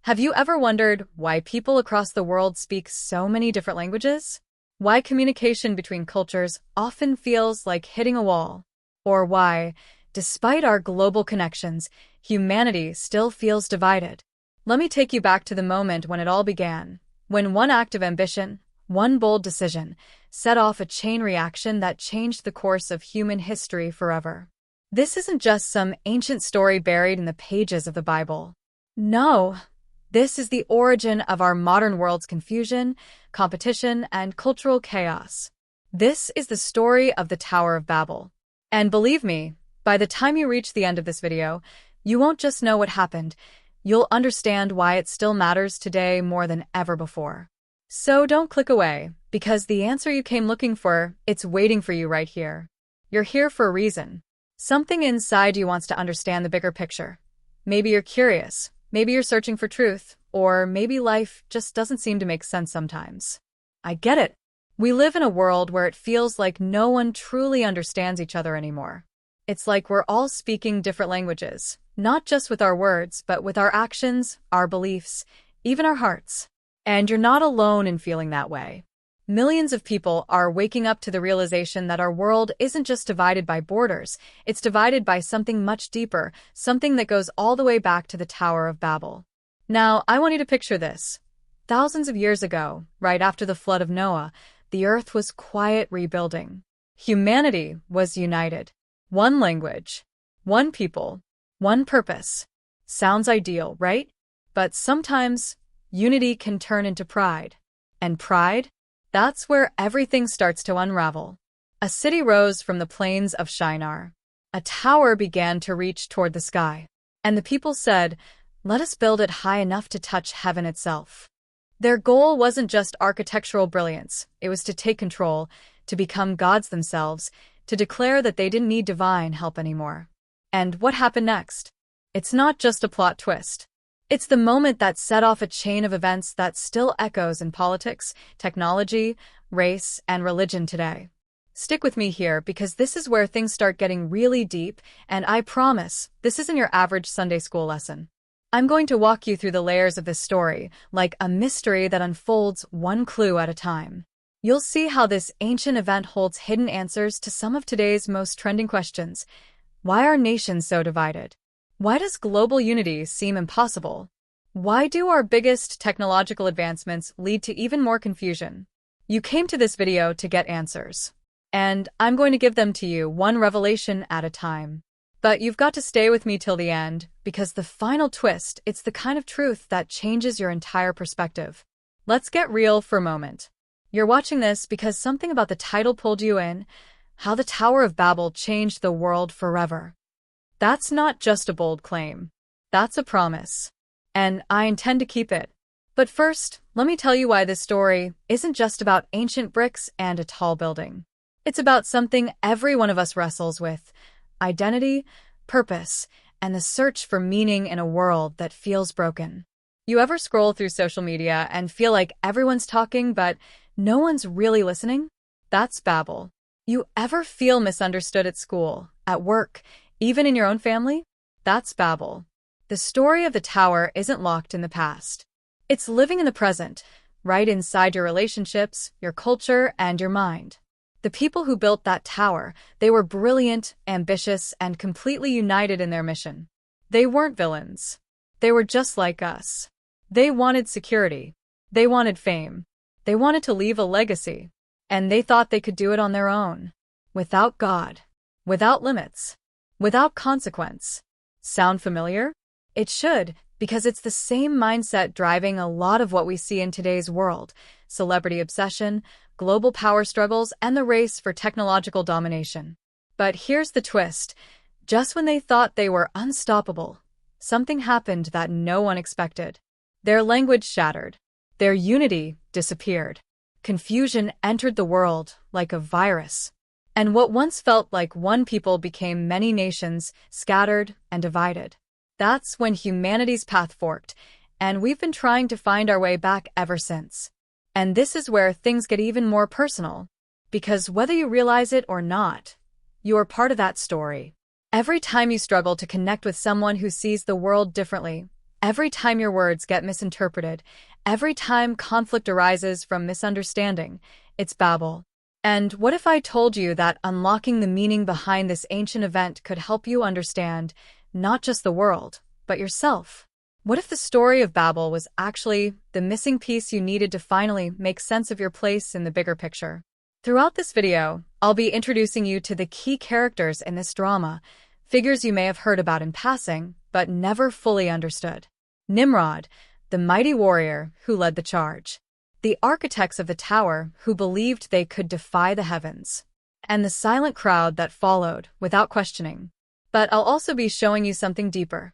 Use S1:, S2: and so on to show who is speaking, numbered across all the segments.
S1: Have you ever wondered why people across the world speak so many different languages? Why communication between cultures often feels like hitting a wall? Or why, despite our global connections, humanity still feels divided? Let me take you back to the moment when it all began, when one act of ambition, one bold decision, set off a chain reaction that changed the course of human history forever. This isn't just some ancient story buried in the pages of the Bible. No. This is the origin of our modern world's confusion, competition, and cultural chaos. This is the story of the Tower of Babel. And believe me, by the time you reach the end of this video, you won't just know what happened, you'll understand why it still matters today more than ever before. So don't click away, because the answer you came looking for, it's waiting for you right here. You're here for a reason. Something inside you wants to understand the bigger picture. Maybe you're curious. Maybe you're searching for truth, or maybe life just doesn't seem to make sense sometimes. I get it. We live in a world where it feels like no one truly understands each other anymore. It's like we're all speaking different languages, not just with our words, but with our actions, our beliefs, even our hearts. And you're not alone in feeling that way. Millions of people are waking up to the realization that our world isn't just divided by borders, it's divided by something much deeper, something that goes all the way back to the Tower of Babel. Now, I want you to picture this. Thousands of years ago, right after the flood of Noah, the earth was quiet rebuilding. Humanity was united. One language, one people, one purpose. Sounds ideal, right? But sometimes, unity can turn into pride. And pride? That's where everything starts to unravel. A city rose from the plains of Shinar. A tower began to reach toward the sky. And the people said, "Let us build it high enough to touch heaven itself." Their goal wasn't just architectural brilliance. It was to take control, to become gods themselves, to declare that they didn't need divine help anymore. And what happened next? It's not just a plot twist. It's the moment that set off a chain of events that still echoes in politics, technology, race, and religion today. Stick with me here because this is where things start getting really deep, and I promise, this isn't your average Sunday school lesson. I'm going to walk you through the layers of this story, like a mystery that unfolds one clue at a time. You'll see how this ancient event holds hidden answers to some of today's most trending questions. Why are nations so divided? Why does global unity seem impossible? Why do our biggest technological advancements lead to even more confusion? You came to this video to get answers. And I'm going to give them to you one revelation at a time. But you've got to stay with me till the end, because the final twist, it's the kind of truth that changes your entire perspective. Let's get real for a moment. You're watching this because something about the title pulled you in, how the Tower of Babel changed the world forever. That's not just a bold claim. That's a promise. And I intend to keep it. But first, let me tell you why this story isn't just about ancient bricks and a tall building. It's about something every one of us wrestles with: identity, purpose, and the search for meaning in a world that feels broken. You ever scroll through social media and feel like everyone's talking, but no one's really listening? That's Babel. You ever feel misunderstood at school, at work, even in your own family? That's Babel. The story of the tower isn't locked in the past. It's living in the present, right inside your relationships, your culture, and your mind. The people who built that tower, they were brilliant, ambitious, and completely united in their mission. They weren't villains. They were just like us. They wanted security. They wanted fame. They wanted to leave a legacy. And they thought they could do it on their own. Without God. Without limits. Without consequence. Sound familiar? It should, because it's the same mindset driving a lot of what we see in today's world: celebrity obsession, global power struggles, and the race for technological domination. But here's the twist. Just when they thought they were unstoppable, something happened that no one expected. Their language shattered. Their unity disappeared. Confusion entered the world like a virus. And what once felt like one people became many nations, scattered and divided. That's when humanity's path forked, and we've been trying to find our way back ever since. And this is where things get even more personal. Because whether you realize it or not, you are part of that story. Every time you struggle to connect with someone who sees the world differently, Every time your words get misinterpreted, every time conflict arises from misunderstanding, it's Babel. And what if I told you that unlocking the meaning behind this ancient event could help you understand not just the world, but yourself? What if the story of Babel was actually the missing piece you needed to finally make sense of your place in the bigger picture? Throughout this video, I'll be introducing you to the key characters in this drama, figures you may have heard about in passing, but never fully understood. Nimrod, the mighty warrior who led the charge. The architects of the tower who believed they could defy the heavens. And the silent crowd that followed without questioning. But I'll also be showing you something deeper.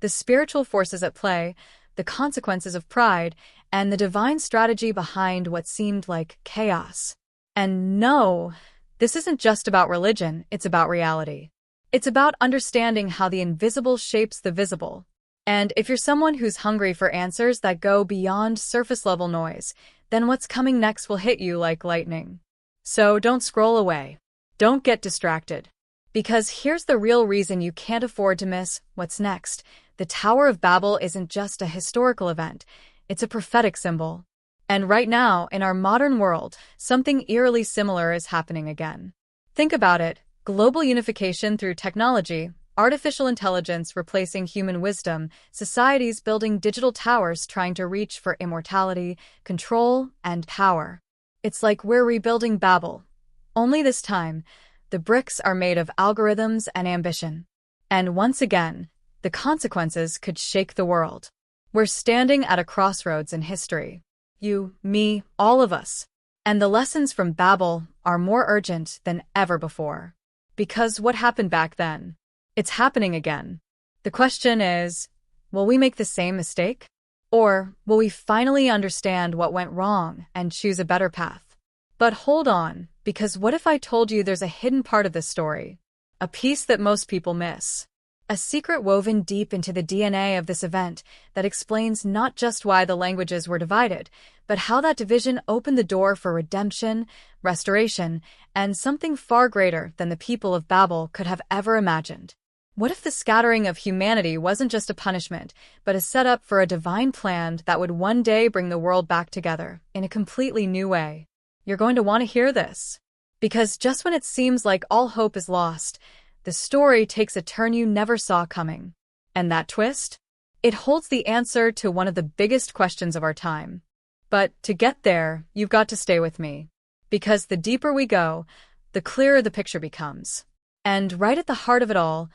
S1: The spiritual forces at play, the consequences of pride, and the divine strategy behind what seemed like chaos. And no, this isn't just about religion, it's about reality. It's about understanding how the invisible shapes the visible. And if you're someone who's hungry for answers that go beyond surface-level noise, then what's coming next will hit you like lightning. So don't scroll away. Don't get distracted. Because here's the real reason you can't afford to miss what's next. The Tower of Babel isn't just a historical event, it's a prophetic symbol. And right now, in our modern world, something eerily similar is happening again. Think about it. Global unification through technology, artificial intelligence replacing human wisdom, societies building digital towers trying to reach for immortality, control, and power. It's like we're rebuilding Babel. Only this time, the bricks are made of algorithms and ambition. And once again, the consequences could shake the world. We're standing at a crossroads in history. You, me, all of us. And the lessons from Babel are more urgent than ever before. Because what happened back then? It's happening again. The question is, will we make the same mistake? Or will we finally understand what went wrong and choose a better path? But hold on, because what if I told you there's a hidden part of this story? A piece that most people miss. A secret woven deep into the DNA of this event that explains not just why the languages were divided, but how that division opened the door for redemption, restoration, and something far greater than the people of Babel could have ever imagined. What if the scattering of humanity wasn't just a punishment, but a setup for a divine plan that would one day bring the world back together in a completely new way? You're going to want to hear this. Because just when it seems like all hope is lost, the story takes a turn you never saw coming. And that twist? It holds the answer to one of the biggest questions of our time. But to get there, you've got to stay with me. Because the deeper we go, the clearer the picture becomes. And right at the heart of it all,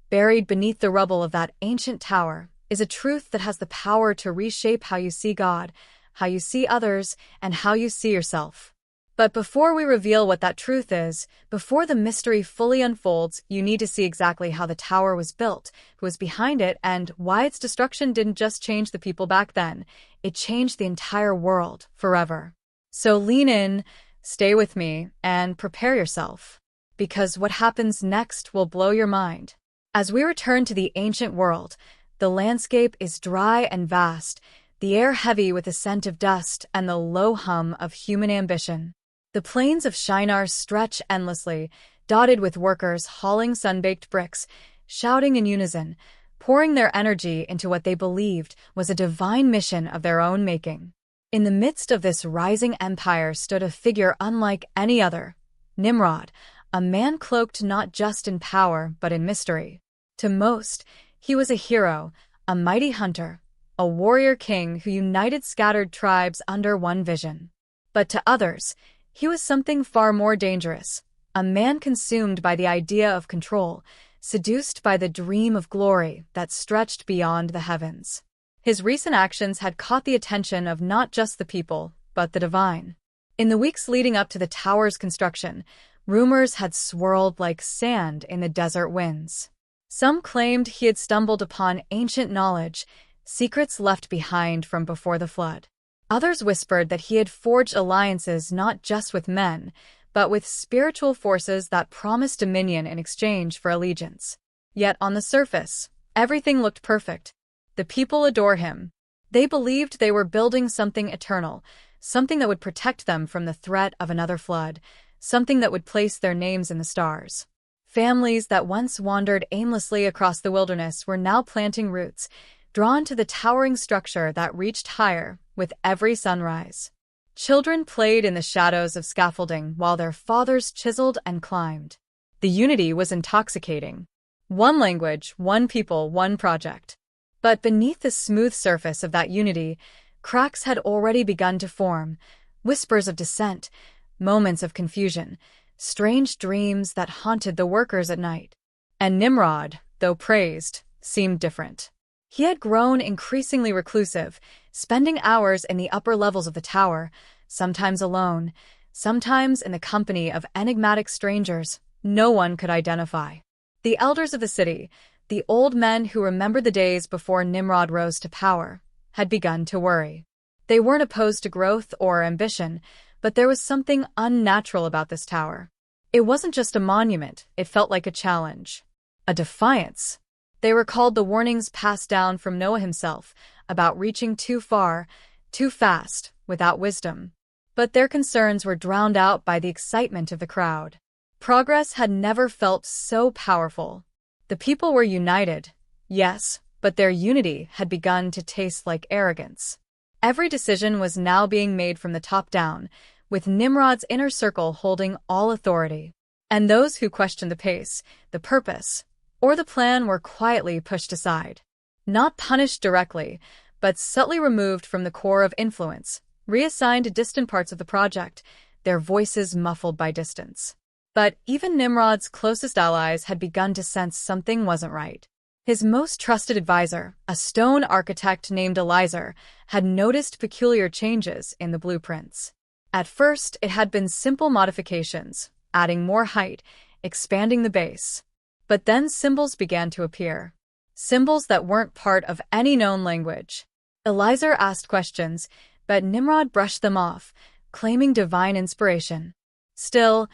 S1: buried beneath the rubble of that ancient tower, is a truth that has the power to reshape how you see God, how you see others, and how you see yourself. But before we reveal what that truth is, before the mystery fully unfolds, you need to see exactly how the tower was built, who was behind it, and why its destruction didn't just change the people back then. It changed the entire world, forever. So lean in, stay with me, and prepare yourself. Because what happens next will blow your mind. As we return to the ancient world, the landscape is dry and vast, the air heavy with the scent of dust and the low hum of human ambition. The plains of Shinar stretch endlessly, dotted with workers hauling sun-baked bricks, shouting in unison, pouring their energy into what they believed was a divine mission of their own making. In the midst of this rising empire stood a figure unlike any other, Nimrod, a man cloaked not just in power but in mystery. To most, he was a hero, a mighty hunter, a warrior king who united scattered tribes under one vision. But to others, he was something far more dangerous, a man consumed by the idea of control, seduced by the dream of glory that stretched beyond the heavens. His recent actions had caught the attention of not just the people, but the divine. In the weeks leading up to the tower's construction, rumors had swirled like sand in the desert winds. Some claimed he had stumbled upon ancient knowledge, secrets left behind from before the flood. Others whispered that he had forged alliances not just with men, but with spiritual forces that promised dominion in exchange for allegiance. Yet on the surface, everything looked perfect. The people adore him. They believed they were building something eternal, something that would protect them from the threat of another flood, something that would place their names in the stars. Families that once wandered aimlessly across the wilderness were now planting roots, drawn to the towering structure that reached higher with every sunrise. Children played in the shadows of scaffolding while their fathers chiseled and climbed. The unity was intoxicating. One language, one people, one project. But beneath the smooth surface of that unity, cracks had already begun to form, whispers of dissent, moments of confusion, strange dreams that haunted the workers at night. And Nimrod, though praised, seemed different. He had grown increasingly reclusive, spending hours in the upper levels of the tower, sometimes alone, sometimes in the company of enigmatic strangers no one could identify. The elders of the city, the old men who remembered the days before Nimrod rose to power, had begun to worry. They weren't opposed to growth or ambition, but there was something unnatural about this tower. It wasn't just a monument, it felt like a challenge. A defiance. They recalled the warnings passed down from Noah himself about reaching too far, too fast, without wisdom. But their concerns were drowned out by the excitement of the crowd. Progress had never felt so powerful. The people were united, yes, but their unity had begun to taste like arrogance. Every decision was now being made from the top down, with Nimrod's inner circle holding all authority. And those who questioned the pace, the purpose, or the plan were quietly pushed aside. Not punished directly, but subtly removed from the core of influence, reassigned to distant parts of the project, their voices muffled by distance. But even Nimrod's closest allies had begun to sense something wasn't right. His most trusted advisor, a stone architect named Eliezer, had noticed peculiar changes in the blueprints. At first, it had been simple modifications, adding more height, expanding the base. But then symbols began to appear. Symbols that weren't part of any known language. Eliezer asked questions, but Nimrod brushed them off, claiming divine inspiration. Still,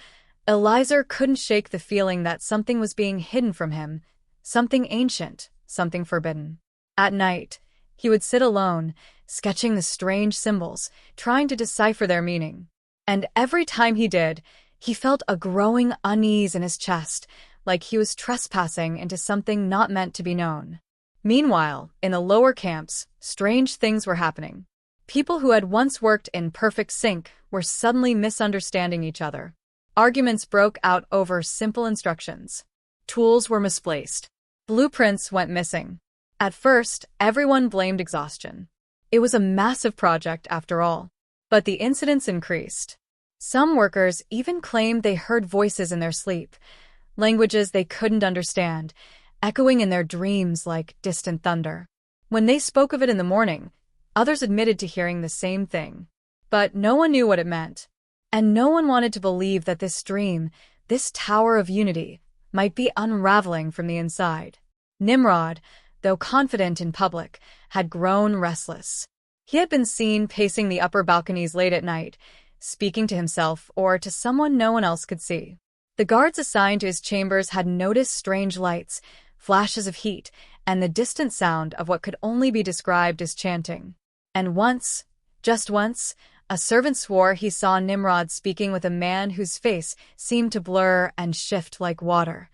S1: Eliezer couldn't shake the feeling that something was being hidden from him, something ancient, something forbidden. At night, he would sit alone, sketching the strange symbols, trying to decipher their meaning. And every time he did, he felt a growing unease in his chest, like he was trespassing into something not meant to be known. Meanwhile, in the lower camps, strange things were happening. People who had once worked in perfect sync were suddenly misunderstanding each other. Arguments broke out over simple instructions. Tools were misplaced. Blueprints went missing. At first, everyone blamed exhaustion. It was a massive project after all. But the incidents increased. Some workers even claimed they heard voices in their sleep, languages they couldn't understand, echoing in their dreams like distant thunder. When they spoke of it in the morning, others admitted to hearing the same thing. But no one knew what it meant. And no one wanted to believe that this dream, this tower of unity, might be unraveling from the inside. Nimrod, though confident in public, had grown restless. He had been seen pacing the upper balconies late at night, speaking to himself or to someone no one else could see. The guards assigned to his chambers had noticed strange lights, flashes of heat, and the distant sound of what could only be described as chanting. And once, just once, a servant swore he saw Nimrod speaking with a man whose face seemed to blur and shift like water.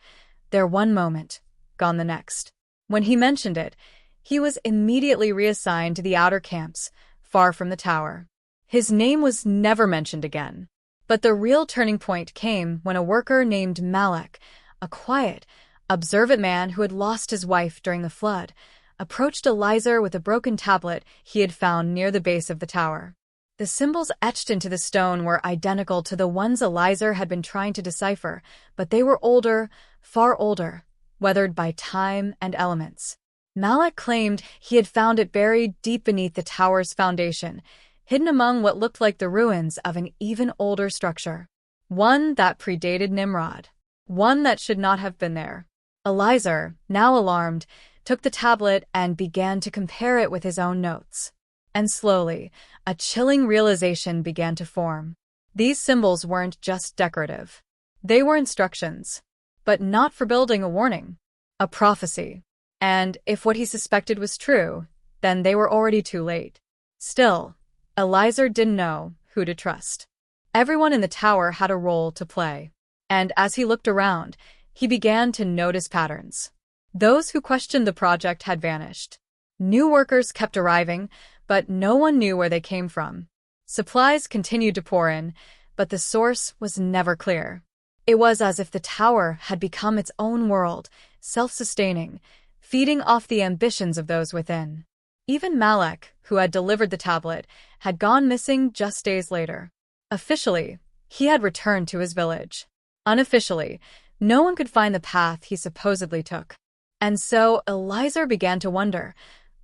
S1: There one moment, gone the next. When he mentioned it, he was immediately reassigned to the outer camps, far from the tower. His name was never mentioned again. But the real turning point came when a worker named Malek, a quiet, observant man who had lost his wife during the flood, approached Eliezer with a broken tablet he had found near the base of the tower. The symbols etched into the stone were identical to the ones Eliezer had been trying to decipher, but they were older, far older, weathered by time and elements. Malek claimed he had found it buried deep beneath the tower's foundation, hidden among what looked like the ruins of an even older structure. One that predated Nimrod. One that should not have been there. Eliezer, now alarmed, took the tablet and began to compare it with his own notes. And slowly, a chilling realization began to form. These symbols weren't just decorative. They were instructions. But not for building a warning. A prophecy. And if what he suspected was true, then they were already too late. Still, Eliezer didn't know who to trust. Everyone in the tower had a role to play. And as he looked around, he began to notice patterns. Those who questioned the project had vanished. New workers kept arriving, but no one knew where they came from. Supplies continued to pour in, but the source was never clear. It was as if the tower had become its own world, self-sustaining, feeding off the ambitions of those within. Even Malek, who had delivered the tablet, had gone missing just days later. Officially, he had returned to his village. Unofficially, no one could find the path he supposedly took. And so Eliezer began to wonder,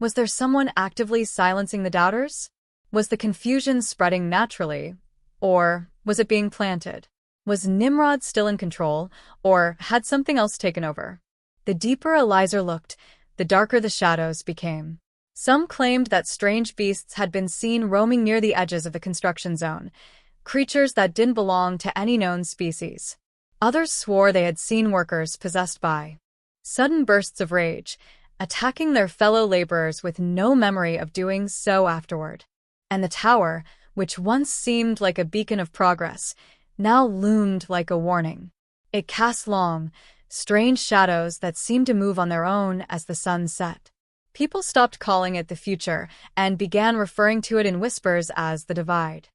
S1: was there someone actively silencing the doubters? Was the confusion spreading naturally, or was it being planted? Was Nimrod still in control, or had something else taken over? The deeper Eliezer looked, the darker the shadows became. Some claimed that strange beasts had been seen roaming near the edges of the construction zone, creatures that didn't belong to any known species. Others swore they had seen workers possessed by sudden bursts of rage, attacking their fellow laborers with no memory of doing so afterward. And the tower, which once seemed like a beacon of progress, now loomed like a warning. It cast long, strange shadows that seemed to move on their own as the sun set. People stopped calling it the future and began referring to it in whispers as the divide.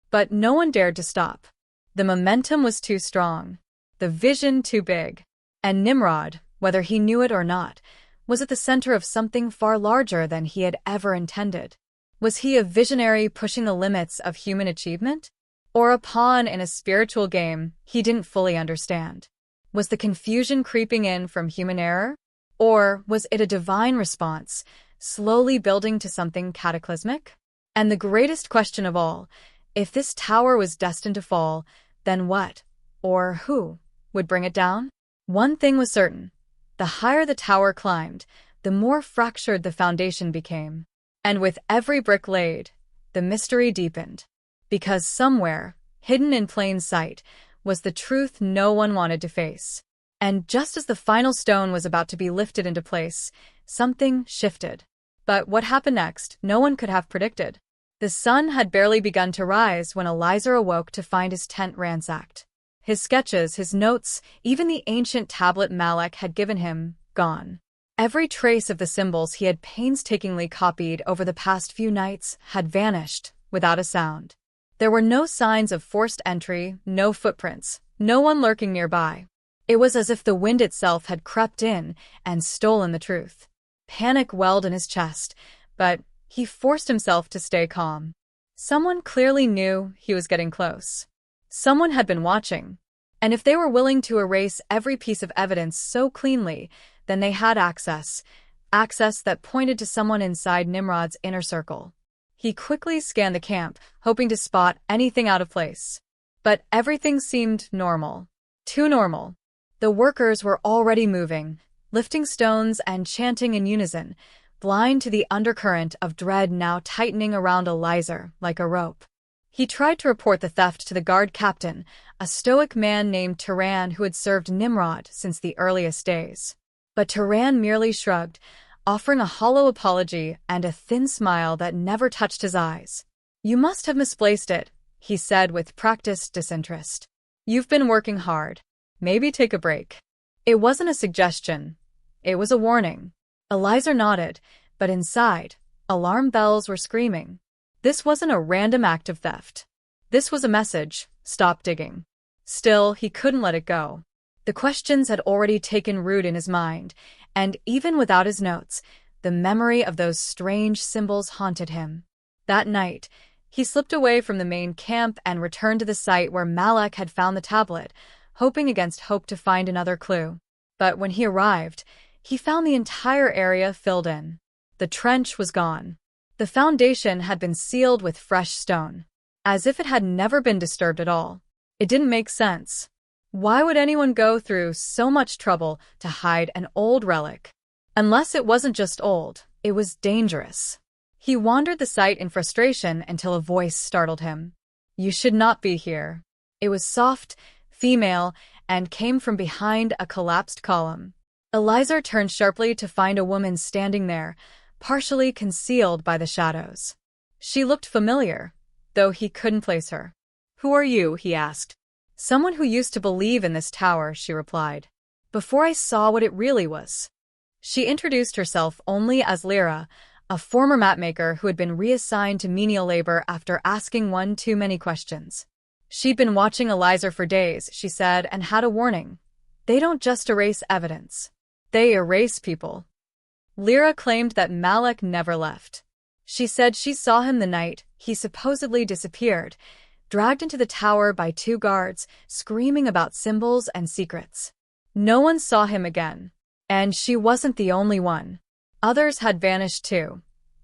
S1: But no one dared to stop. The momentum was too strong, the vision too big, and Nimrod, whether he knew it or not, was at the center of something far larger than he had ever intended. Was he a visionary pushing the limits of human achievement? Or a pawn in a spiritual game he didn't fully understand? Was the confusion creeping in from human error? Or was it a divine response, slowly building to something cataclysmic? And the greatest question of all, if this tower was destined to fall, then what, or who, would bring it down? One thing was certain. The higher the tower climbed, the more fractured the foundation became. And with every brick laid, the mystery deepened. Because somewhere, hidden in plain sight, was the truth no one wanted to face. And just as the final stone was about to be lifted into place, something shifted. But what happened next, no one could have predicted. The sun had barely begun to rise when Eliezer awoke to find his tent ransacked. His sketches, his notes, even the ancient tablet Malek had given him, gone. Every trace of the symbols he had painstakingly copied over the past few nights had vanished, without a sound. There were no signs of forced entry, no footprints, no one lurking nearby. It was as if the wind itself had crept in and stolen the truth. Panic welled in his chest, but he forced himself to stay calm. Someone clearly knew he was getting close. Someone had been watching, and if they were willing to erase every piece of evidence so cleanly, then they had access that pointed to someone inside Nimrod's inner circle. He quickly scanned the camp, hoping to spot anything out of place. But everything seemed normal. Too normal. The workers were already moving, lifting stones and chanting in unison, blind to the undercurrent of dread now tightening around Eliezer like a rope. He tried to report the theft to the guard captain, a stoic man named Turan who had served Nimrod since the earliest days. But Turan merely shrugged, offering a hollow apology and a thin smile that never touched his eyes. "You must have misplaced it," he said with practiced disinterest. "You've been working hard. Maybe take a break." It wasn't a suggestion. It was a warning. Eliezer nodded, but inside, alarm bells were screaming. This wasn't a random act of theft. This was a message: stop digging. Still, he couldn't let it go. The questions had already taken root in his mind, and even without his notes, the memory of those strange symbols haunted him. That night, he slipped away from the main camp and returned to the site where Malek had found the tablet, hoping against hope to find another clue. But when he arrived, he found the entire area filled in. The trench was gone. The foundation had been sealed with fresh stone, as if it had never been disturbed at all. It didn't make sense. Why would anyone go through so much trouble to hide an old relic? Unless it wasn't just old, it was dangerous. He wandered the site in frustration until a voice startled him. "You should not be here." It was soft, female, and came from behind a collapsed column. Eliezer turned sharply to find a woman standing there, partially concealed by the shadows. She looked familiar, though he couldn't place her. "Who are you?" he asked. "Someone who used to believe in this tower," she replied, "before I saw what it really was." She introduced herself only as Lyra, a former mapmaker who had been reassigned to menial labor after asking one too many questions. She'd been watching Eliza for days, she said, and had a warning. They don't just erase evidence. They erase people. Lyra claimed that Malak never left. She said she saw him the night he supposedly disappeared, dragged into the tower by 2 guards, screaming about symbols and secrets. No one saw him again. And she wasn't the only one. Others had vanished too.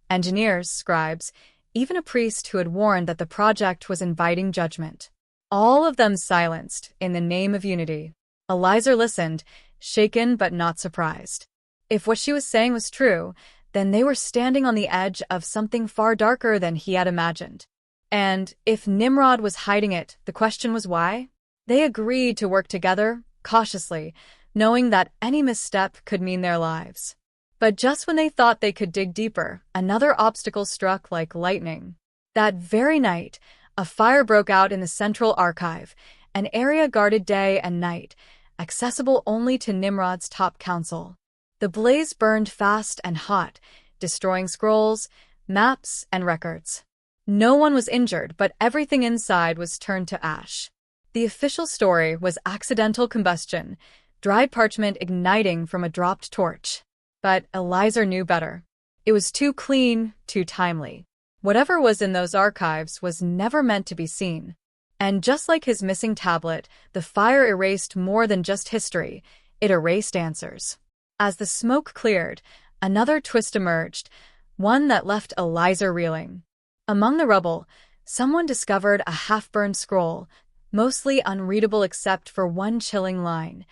S1: Engineers, scribes, even a priest who had warned that the project was inviting judgment. All of them silenced in the name of unity. Eliza listened, shaken but not surprised. If what she was saying was true, then they were standing on the edge of something far darker than he had imagined. And if Nimrod was hiding it, the question was why? They agreed to work together, cautiously, knowing that any misstep could mean their lives. But just when they thought they could dig deeper, another obstacle struck like lightning. That very night, a fire broke out in the central archive, an area guarded day and night, accessible only to Nimrod's top council. The blaze burned fast and hot, destroying scrolls, maps, and records. No one was injured, but everything inside was turned to ash. The official story was accidental combustion, dry parchment igniting from a dropped torch. But Eliza knew better. It was too clean, too timely. Whatever was in those archives was never meant to be seen. And just like his missing tablet, the fire erased more than just history, it erased answers. As the smoke cleared, another twist emerged, one that left Eliza reeling. Among the rubble, someone discovered a half-burned scroll, mostly unreadable except for one chilling line.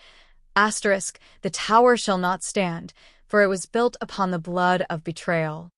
S1: Asterisk, the tower shall not stand, for it was built upon the blood of betrayal.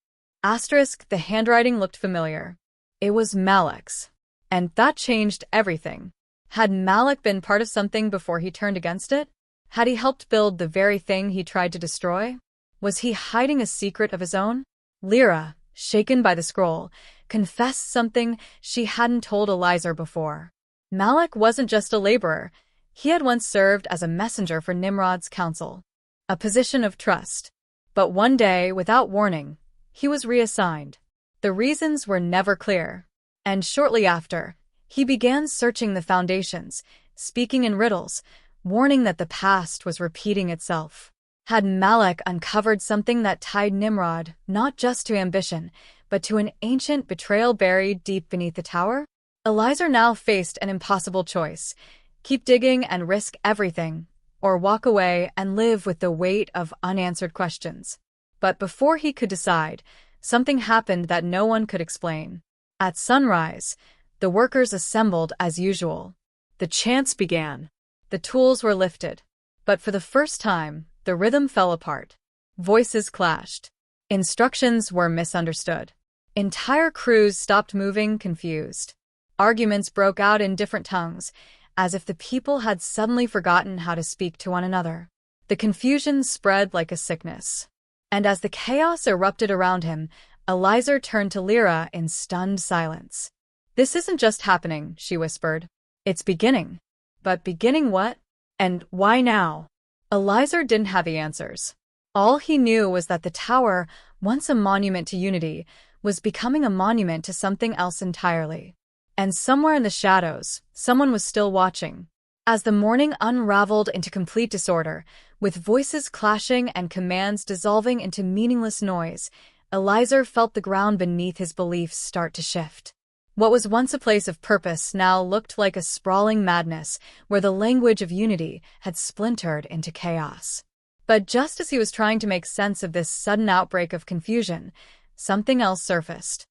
S1: Asterisk, the handwriting looked familiar. It was Malak's. And that changed everything. Had Malak been part of something before he turned against it? Had he helped build the very thing he tried to destroy? Was he hiding a secret of his own? Lyra, shaken by the scroll, confessed something she hadn't told Eliza before. Malak wasn't just a laborer. He had once served as a messenger for Nimrod's council, a position of trust. But one day, without warning, he was reassigned. The reasons were never clear. And shortly after, he began searching the foundations, speaking in riddles, warning that the past was repeating itself. Had Malak uncovered something that tied Nimrod not just to ambition, but to an ancient betrayal buried deep beneath the tower? Eliza now faced an impossible choice: keep digging and risk everything, or walk away and live with the weight of unanswered questions. But before he could decide, something happened that no one could explain. At sunrise, the workers assembled as usual. The chants began. The tools were lifted. But for the first time, the rhythm fell apart. Voices clashed. Instructions were misunderstood. Entire crews stopped moving, confused. Arguments broke out in different tongues, as if the people had suddenly forgotten how to speak to one another. The confusion spread like a sickness. And as the chaos erupted around him, Eliza turned to Lyra in stunned silence. "This isn't just happening," she whispered. "It's beginning." But beginning what? And why now? Eliza didn't have the answers. All he knew was that the tower, once a monument to unity, was becoming a monument to something else entirely. And somewhere in the shadows, someone was still watching. As the morning unraveled into complete disorder, with voices clashing and commands dissolving into meaningless noise, Eliza felt the ground beneath his beliefs start to shift. What was once a place of purpose now looked like a sprawling madness, where the language of unity had splintered into chaos. But just as he was trying to make sense of this sudden outbreak of confusion, something else surfaced.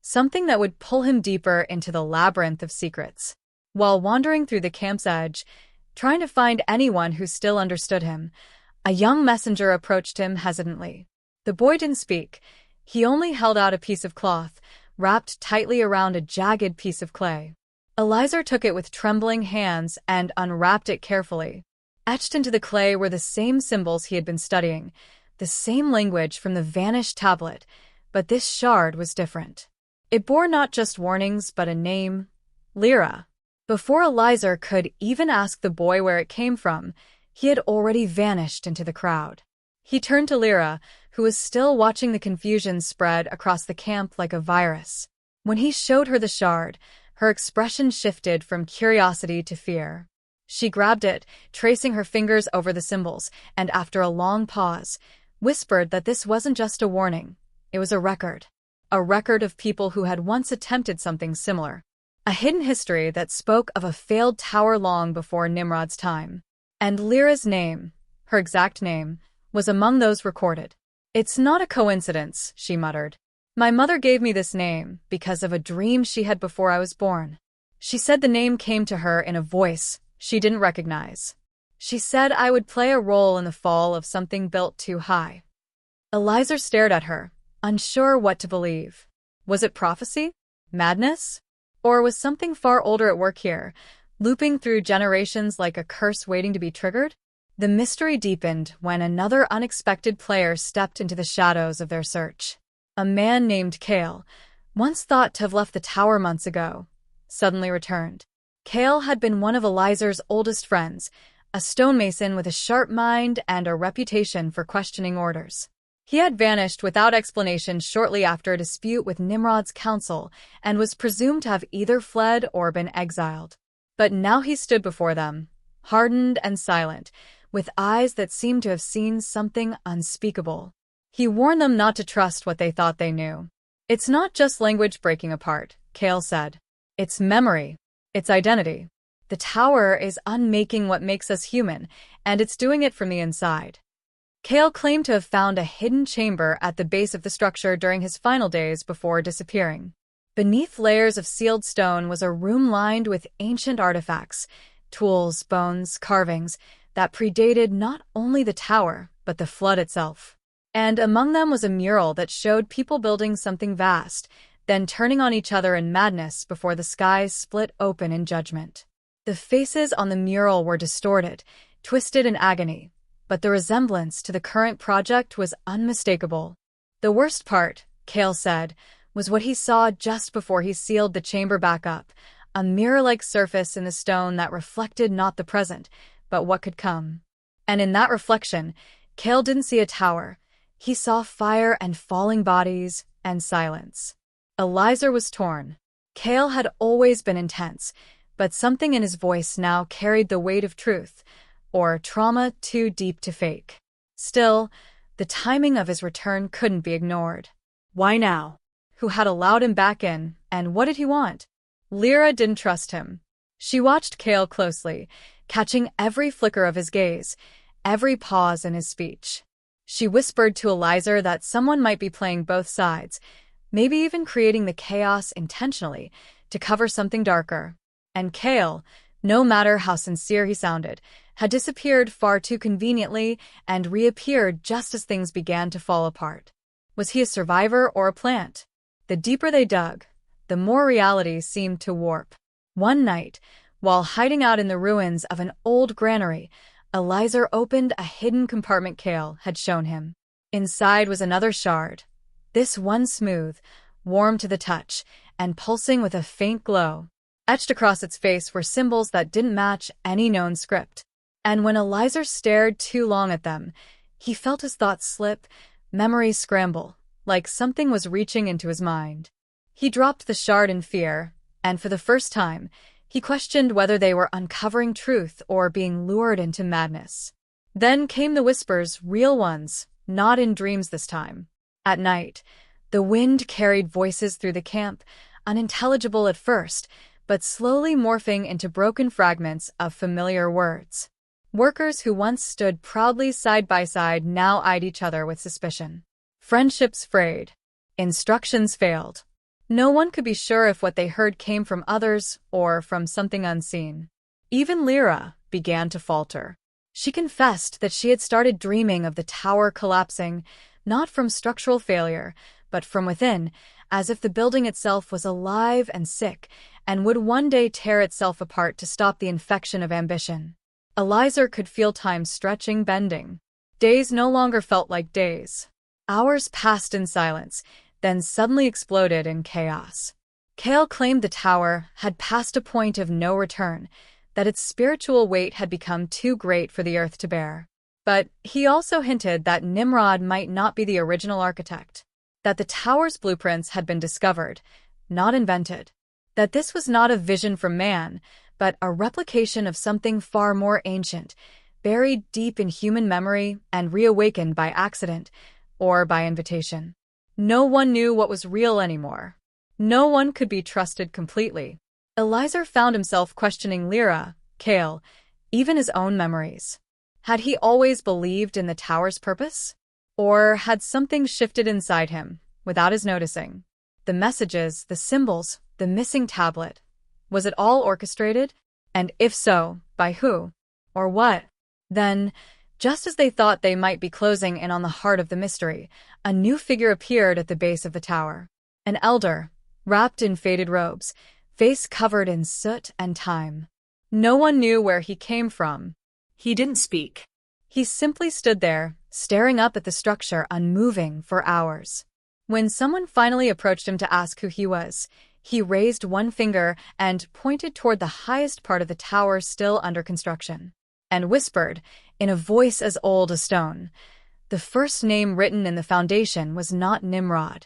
S1: Something that would pull him deeper into the labyrinth of secrets. While wandering through the camp's edge, trying to find anyone who still understood him, a young messenger approached him hesitantly. The boy didn't speak. He only held out a piece of cloth, wrapped tightly around a jagged piece of clay. Eliza took it with trembling hands and unwrapped it carefully. Etched into the clay were the same symbols he had been studying, the same language from the vanished tablet, but this shard was different. It bore not just warnings, but a name: Lyra. Before Eliza could even ask the boy where it came from, he had already vanished into the crowd. He turned to Lyra, who was still watching the confusion spread across the camp like a virus. When he showed her the shard, her expression shifted from curiosity to fear. She grabbed it, tracing her fingers over the symbols, and after a long pause, whispered that this wasn't just a warning. It was a record of people who had once attempted something similar. A hidden history that spoke of a failed tower long before Nimrod's time. And Lyra's name, her exact name, was among those recorded. "It's not a coincidence," she muttered. "My mother gave me this name because of a dream she had before I was born." She said the name came to her in a voice she didn't recognize. She said I would play a role in the fall of something built too high. Eliza stared at her, unsure what to believe. Was it prophecy? Madness? Or was something far older at work here, looping through generations like a curse waiting to be triggered? The mystery deepened when another unexpected player stepped into the shadows of their search. A man named Kale, once thought to have left the tower months ago, suddenly returned. Kale had been one of Eliza's oldest friends, a stonemason with a sharp mind and a reputation for questioning orders. He had vanished without explanation shortly after a dispute with Nimrod's council and was presumed to have either fled or been exiled. But now he stood before them, hardened and silent, with eyes that seemed to have seen something unspeakable. He warned them not to trust what they thought they knew. "It's not just language breaking apart," Kale said. "It's memory. It's identity. The tower is unmaking what makes us human, and it's doing it from the inside." Kale claimed to have found a hidden chamber at the base of the structure during his final days before disappearing. Beneath layers of sealed stone was a room lined with ancient artifacts, tools, bones, carvings, that predated not only the tower, but the flood itself. And among them was a mural that showed people building something vast, then turning on each other in madness before the skies split open in judgment. The faces on the mural were distorted, twisted in agony, but the resemblance to the current project was unmistakable. The worst part, Kale said, was what he saw just before he sealed the chamber back up, a mirror-like surface in the stone that reflected not the present, but what could come. And in that reflection, Kale didn't see a tower. He saw fire and falling bodies and silence. Eliza was torn. Kale had always been intense, but something in his voice now carried the weight of truth, or trauma too deep to fake. Still, the timing of his return couldn't be ignored. Why now? Who had allowed him back in, and what did he want? Lyra didn't trust him. She watched Kale closely, catching every flicker of his gaze, every pause in his speech. She whispered to Eliza that someone might be playing both sides, maybe even creating the chaos intentionally to cover something darker. And Kale, no matter how sincere he sounded, had disappeared far too conveniently and reappeared just as things began to fall apart. Was he a survivor or a plant? The deeper they dug, the more reality seemed to warp. One night, while hiding out in the ruins of an old granary, Eliza opened a hidden compartment Kale had shown him. Inside was another shard, this one smooth, warm to the touch, and pulsing with a faint glow. Etched across its face were symbols that didn't match any known script. And when Eliza stared too long at them, he felt his thoughts slip, memories scramble, like something was reaching into his mind. He dropped the shard in fear, and for the first time, he questioned whether they were uncovering truth or being lured into madness. Then came the whispers, real ones, not in dreams this time. At night, the wind carried voices through the camp, unintelligible at first, but slowly morphing into broken fragments of familiar words. Workers who once stood proudly side by side now eyed each other with suspicion. Friendships frayed. Instructions failed. No one could be sure if what they heard came from others or from something unseen. Even Lyra began to falter. She confessed that she had started dreaming of the tower collapsing, not from structural failure, but from within, as if the building itself was alive and sick, and would one day tear itself apart to stop the infection of ambition. Eliza could feel time stretching, bending. Days no longer felt like days. Hours passed in silence, then suddenly exploded in chaos. Kale claimed the tower had passed a point of no return, that its spiritual weight had become too great for the earth to bear. But he also hinted that Nimrod might not be the original architect, that the tower's blueprints had been discovered, not invented, that this was not a vision from man, but a replication of something far more ancient, buried deep in human memory and reawakened by accident or by invitation. No one knew what was real anymore. No one could be trusted completely. Eliezer found himself questioning Lyra, Kale, even his own memories. Had he always believed in the tower's purpose? Or had something shifted inside him, without his noticing? The messages, the symbols, the missing tablet. Was it all orchestrated? And if so, by who? Or what? Then, just as they thought they might be closing in on the heart of the mystery, a new figure appeared at the base of the tower. An elder, wrapped in faded robes, face covered in soot and time. No one knew where he came from.
S2: He didn't speak.
S1: He simply stood there, staring up at the structure, unmoving for hours. When someone finally approached him to ask who he was, he raised one finger and pointed toward the highest part of the tower still under construction, and whispered, in a voice as old as stone, the first name written in the foundation was not Nimrod.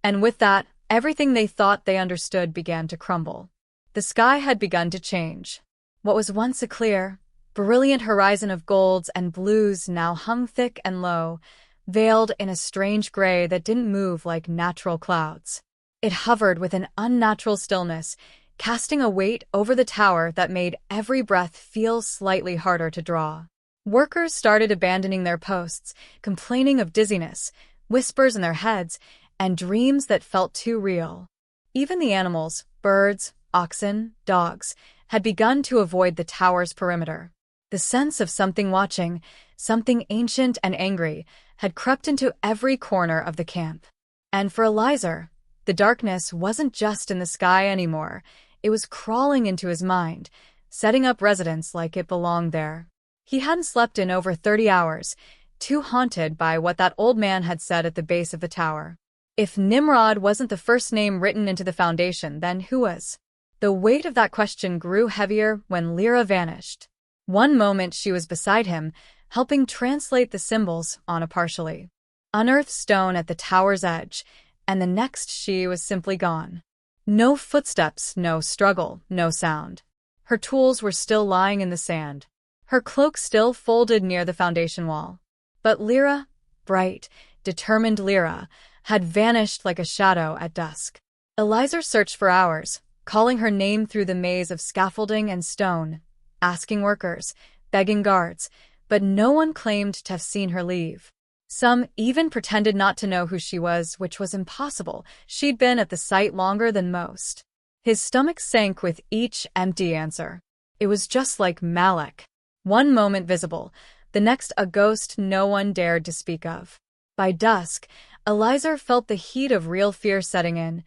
S1: And with that, everything they thought they understood began to crumble. The sky had begun to change. What was once a clear, brilliant horizon of golds and blues now hung thick and low, veiled in a strange gray that didn't move like natural clouds. It hovered with an unnatural stillness, casting a weight over the tower that made every breath feel slightly harder to draw. Workers started abandoning their posts, complaining of dizziness, whispers in their heads, and dreams that felt too real. Even the animals, birds, oxen, dogs, had begun to avoid the tower's perimeter. The sense of something watching, something ancient and angry, had crept into every corner of the camp. And for Eliezer, the darkness wasn't just in the sky anymore. It was crawling into his mind, setting up residence like it belonged there. He hadn't slept in over 30 hours, too haunted by what that old man had said at the base of the tower. If Nimrod wasn't the first name written into the foundation, then who was? The weight of that question grew heavier when Lyra vanished. One moment she was beside him, helping translate the symbols on a partially unearthed stone at the tower's edge, and the next she was simply gone. No footsteps, no struggle, no sound. Her tools were still lying in the sand, her cloak still folded near the foundation wall. But Lyra, bright, determined Lyra, had vanished like a shadow at dusk. Eliezer searched for hours, calling her name through the maze of scaffolding and stone, asking workers, begging guards, but no one claimed to have seen her leave. Some even pretended not to know who she was, which was impossible. She'd been at the site longer than most. His stomach sank with each empty answer. It was just like Malek. One moment visible, the next a ghost no one dared to speak of. By dusk, Eliezer felt the heat of real fear setting in,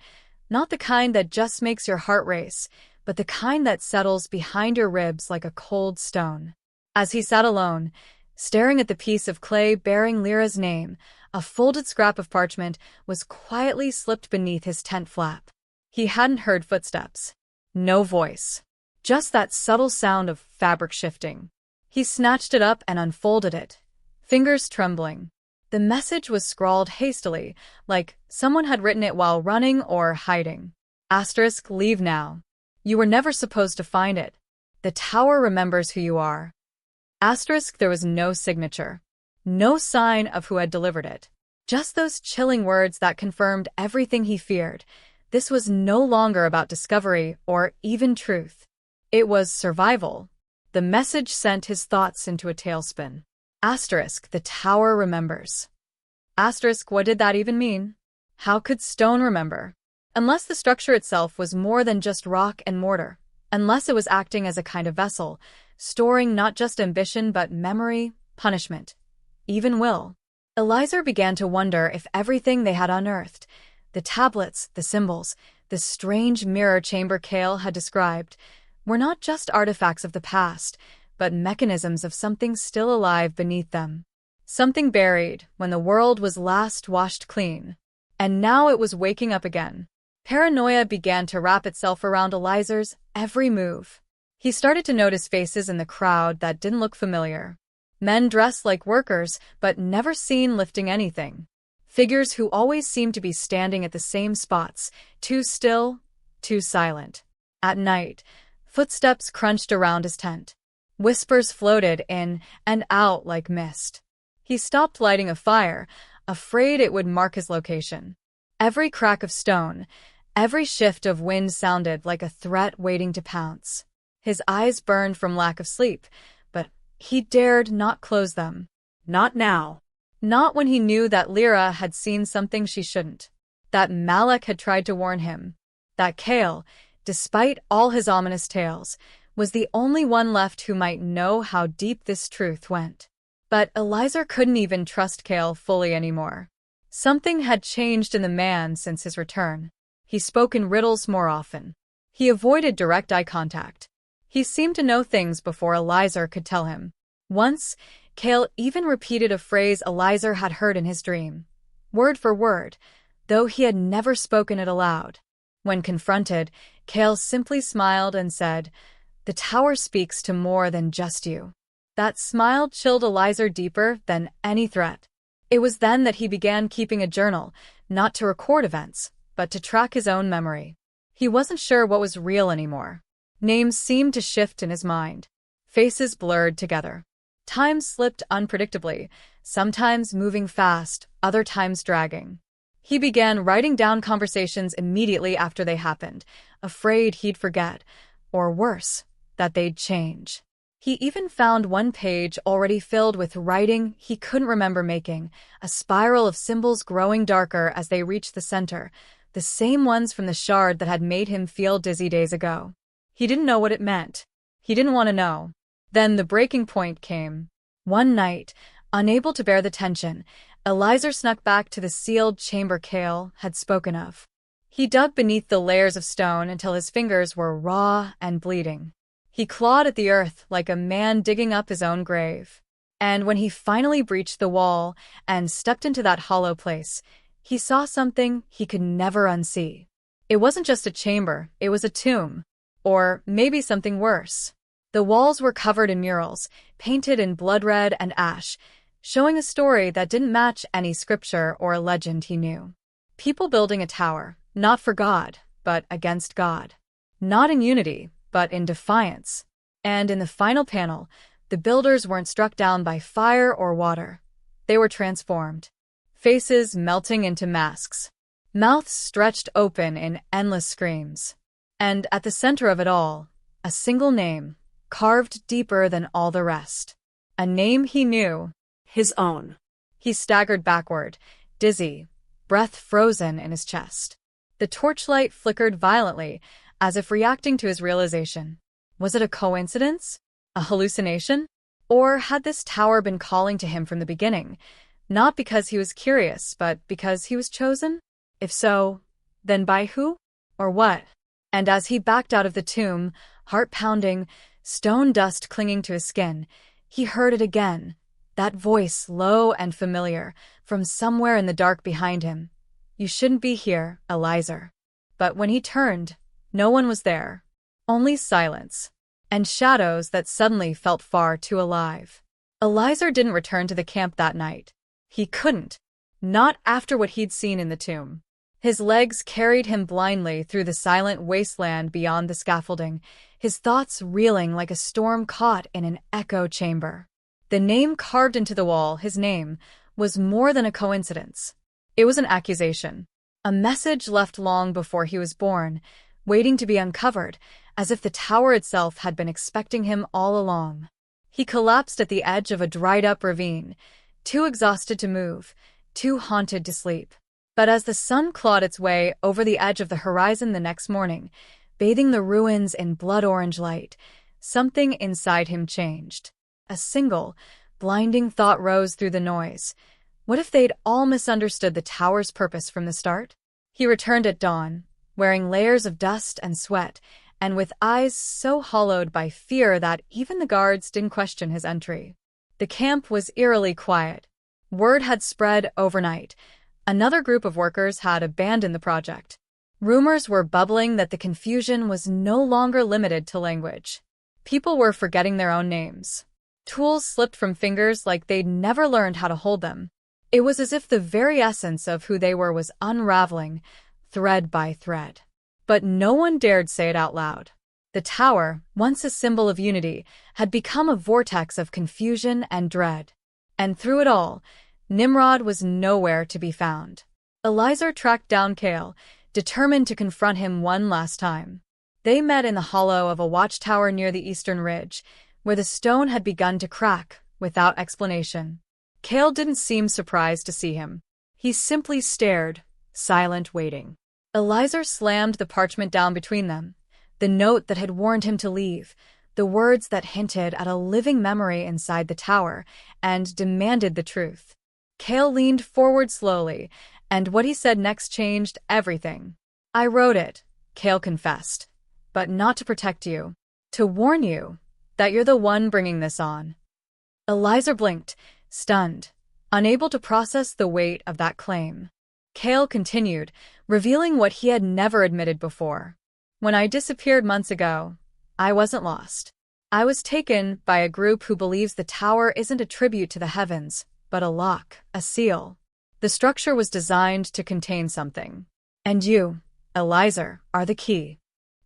S1: not the kind that just makes your heart race, but the kind that settles behind your ribs like a cold stone. As he sat alone, staring at the piece of clay bearing Lyra's name, a folded scrap of parchment was quietly slipped beneath his tent flap. He hadn't heard footsteps. No voice. Just that subtle sound of fabric shifting. He snatched it up and unfolded it, fingers trembling. The message was scrawled hastily, like someone had written it while running or hiding. Asterisk, leave now. You were never supposed to find it. The tower remembers who you are. Asterisk, there was no signature. No sign of who had delivered it. Just those chilling words that confirmed everything he feared. This was no longer about discovery or even truth. It was survival. The message sent his thoughts into a tailspin. Asterisk, the tower remembers. Asterisk, what did that even mean? How could stone remember? Unless the structure itself was more than just rock and mortar. Unless it was acting as a kind of vessel, storing not just ambition but memory, punishment, even will. Eliezer began to wonder if everything they had unearthed, the tablets, the symbols, the strange mirror chamber Kale had described, were not just artifacts of the past, but mechanisms of something still alive beneath them. Something buried when the world was last washed clean. And now it was waking up again. Paranoia began to wrap itself around Eliezer's every move. He started to notice faces in the crowd that didn't look familiar. Men dressed like workers, but never seen lifting anything. Figures who always seemed to be standing at the same spots, too still, too silent. At night, footsteps crunched around his tent. Whispers floated in and out like mist. He stopped lighting a fire, afraid it would mark his location. Every crack of stone, every shift of wind sounded like a threat waiting to pounce. His eyes burned from lack of sleep, but he dared not close them. Not now. Not when he knew that Lyra had seen something she shouldn't. That Malek had tried to warn him. That Kale, despite all his ominous tales, was the only one left who might know how deep this truth went. But Eliezer couldn't even trust Kale fully anymore. Something had changed in the man since his return. He spoke in riddles more often. He avoided direct eye contact. He seemed to know things before Eliezer could tell him. Once, Kale even repeated a phrase Eliezer had heard in his dream, word for word, though he had never spoken it aloud. When confronted, Kale simply smiled and said, "The tower speaks to more than just you." That smile chilled Eliezer deeper than any threat. It was then that he began keeping a journal, not to record events, but to track his own memory. He wasn't sure what was real anymore. Names seemed to shift in his mind. Faces blurred together. Time slipped unpredictably, sometimes moving fast, other times dragging. He began writing down conversations immediately after they happened, afraid he'd forget, or worse, that they'd change. He even found one page already filled with writing he couldn't remember making, a spiral of symbols growing darker as they reached the center, the same ones from the shard that had made him feel dizzy days ago. He didn't know what it meant. He didn't want to know. Then the breaking point came. One night, unable to bear the tension, Eliezer snuck back to the sealed chamber Kale had spoken of. He dug beneath the layers of stone until his fingers were raw and bleeding. He clawed at the earth like a man digging up his own grave. And when he finally breached the wall and stepped into that hollow place, he saw something he could never unsee. It wasn't just a chamber, it was a tomb. Or maybe something worse. The walls were covered in murals, painted in blood red and ash, showing a story that didn't match any scripture or legend he knew. People building a tower, not for God, but against God. Not in unity, but in defiance. And in the final panel, the builders weren't struck down by fire or water. They were transformed. Faces melting into masks. Mouths stretched open in endless screams. And at the center of it all, a single name, carved deeper than all the rest. A name he knew. His own. He staggered backward, dizzy, breath frozen in his chest. The torchlight flickered violently, as if reacting to his realization. Was it a coincidence? A hallucination? Or had this tower been calling to him from the beginning, not because he was curious, but because he was chosen? If so, then by who? Or what? And as he backed out of the tomb, heart pounding, stone dust clinging to his skin, he heard it again, that voice low and familiar, from somewhere in the dark behind him. "You shouldn't be here, Eliezer." But when he turned, no one was there. Only silence. And shadows that suddenly felt far too alive. Eliezer didn't return to the camp that night. He couldn't. Not after what he'd seen in the tomb. His legs carried him blindly through the silent wasteland beyond the scaffolding, his thoughts reeling like a storm caught in an echo chamber. The name carved into the wall, his name, was more than a coincidence. It was an accusation. A message left long before he was born, waiting to be uncovered, as if the tower itself had been expecting him all along. He collapsed at the edge of a dried-up ravine, too exhausted to move, too haunted to sleep. But as the sun clawed its way over the edge of the horizon the next morning, bathing the ruins in blood-orange light, something inside him changed. A single, blinding thought rose through the noise. What if they'd all misunderstood the tower's purpose from the start? He returned at dawn, wearing layers of dust and sweat, and with eyes so hollowed by fear that even the guards didn't question his entry. The camp was eerily quiet. Word had spread overnight. Another group of workers had abandoned the project. Rumors were bubbling that the confusion was no longer limited to language. People were forgetting their own names. Tools slipped from fingers like they'd never learned how to hold them. It was as if the very essence of who they were was unraveling, thread by thread. But no one dared say it out loud. The tower, once a symbol of unity, had become a vortex of confusion and dread. And through it all, Nimrod was nowhere to be found. Eliezer tracked down Cale, determined to confront him one last time. They met in the hollow of a watchtower near the eastern ridge, where the stone had begun to crack, without explanation. Cale didn't seem surprised to see him. He simply stared, silent, waiting. Eliezer slammed the parchment down between them, the note that had warned him to leave, the words that hinted at a living memory inside the tower, and demanded the truth. Cale leaned forward slowly, and what he said next changed everything. "I wrote it," Cale confessed, "but not to protect you. To warn you that you're the one bringing this on." Eliezer blinked, stunned, unable to process the weight of that claim. Cale continued, revealing what he had never admitted before. "When I disappeared months ago, I wasn't lost. I was taken by a group who believes the tower isn't a tribute to the heavens, but a lock, a seal. The structure was designed to contain something. And you, Eliezer, are the key."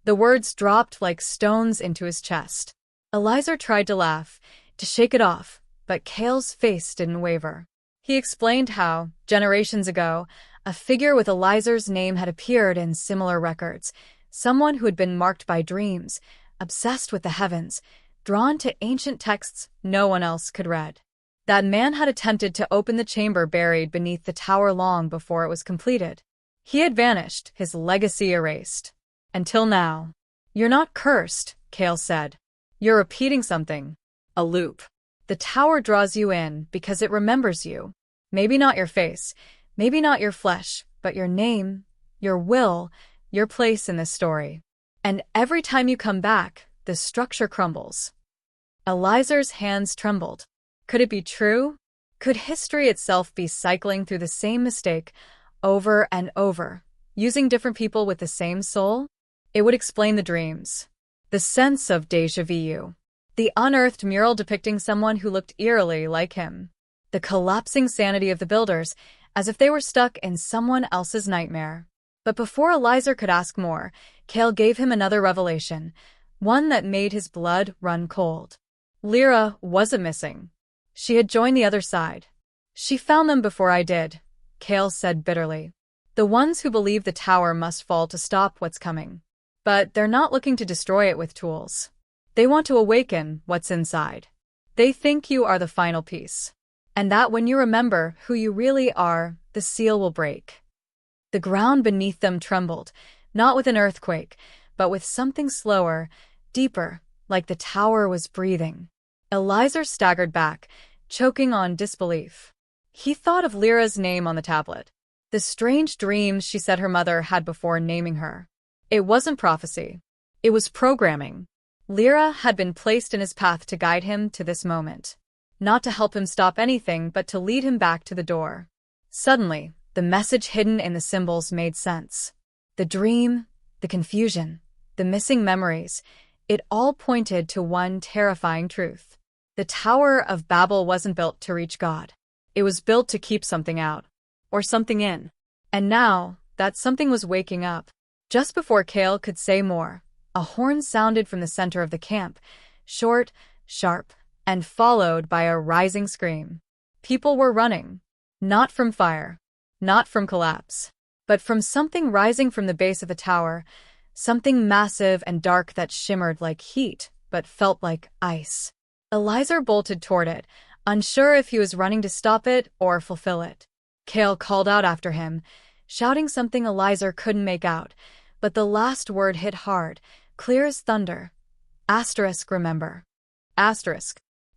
S1: The words dropped like stones into his chest. Eliezer tried to laugh, to shake it off, but Cale's face didn't waver. He explained how, generations ago, a figure with Eliezer's name had appeared in similar records, someone who had been marked by dreams, obsessed with the heavens, drawn to ancient texts no one else could read. That man had attempted to open the chamber buried beneath the tower long before it was completed. He had vanished, his legacy erased. Until now. "You're not cursed," Cale said. "You're repeating something. A loop. The tower draws you in because it remembers you. Maybe not your face, maybe not your flesh, but your name, your will, your place in this story. And every time you come back, the structure crumbles." Eliezer's hands trembled. Could it be true? Could history itself be cycling through the same mistake over and over, using different people with the same soul? It would explain the dreams, the sense of déjà vu, the unearthed mural depicting someone who looked eerily like him, the collapsing sanity of the builders, as if they were stuck in someone else's nightmare. But before Eliezer could ask more, Cale gave him another revelation, one that made his blood run cold. Lyra wasn't missing. She had joined the other side. "She found them before I did," Cale said bitterly. "The ones who believe the tower must fall to stop what's coming. But they're not looking to destroy it with tools. They want to awaken what's inside. They think you are the final piece. And that when you remember who you really are, the seal will break." The ground beneath them trembled, not with an earthquake, but with something slower, deeper, like the tower was breathing. Eliezer staggered back, choking on disbelief. He thought of Lyra's name on the tablet, the strange dreams she said her mother had before naming her. It wasn't prophecy. It was programming. Lyra had been placed in his path to guide him to this moment. Not to help him stop anything, but to lead him back to the door. Suddenly, the message hidden in the symbols made sense. The dream, the confusion, the missing memories, it all pointed to one terrifying truth. The Tower of Babel wasn't built to reach God. It was built to keep something out, or something in. And now, that something was waking up. Just before Cale could say more, a horn sounded from the center of the camp, short, sharp, and followed by a rising scream. People were running. Not from fire, not from collapse, but from something rising from the base of the tower, something massive and dark that shimmered like heat, but felt like ice. Eliezer bolted toward it, unsure if he was running to stop it or fulfill it. Cale called out after him, shouting something Eliezer couldn't make out, but the last word hit hard, clear as thunder. Remember.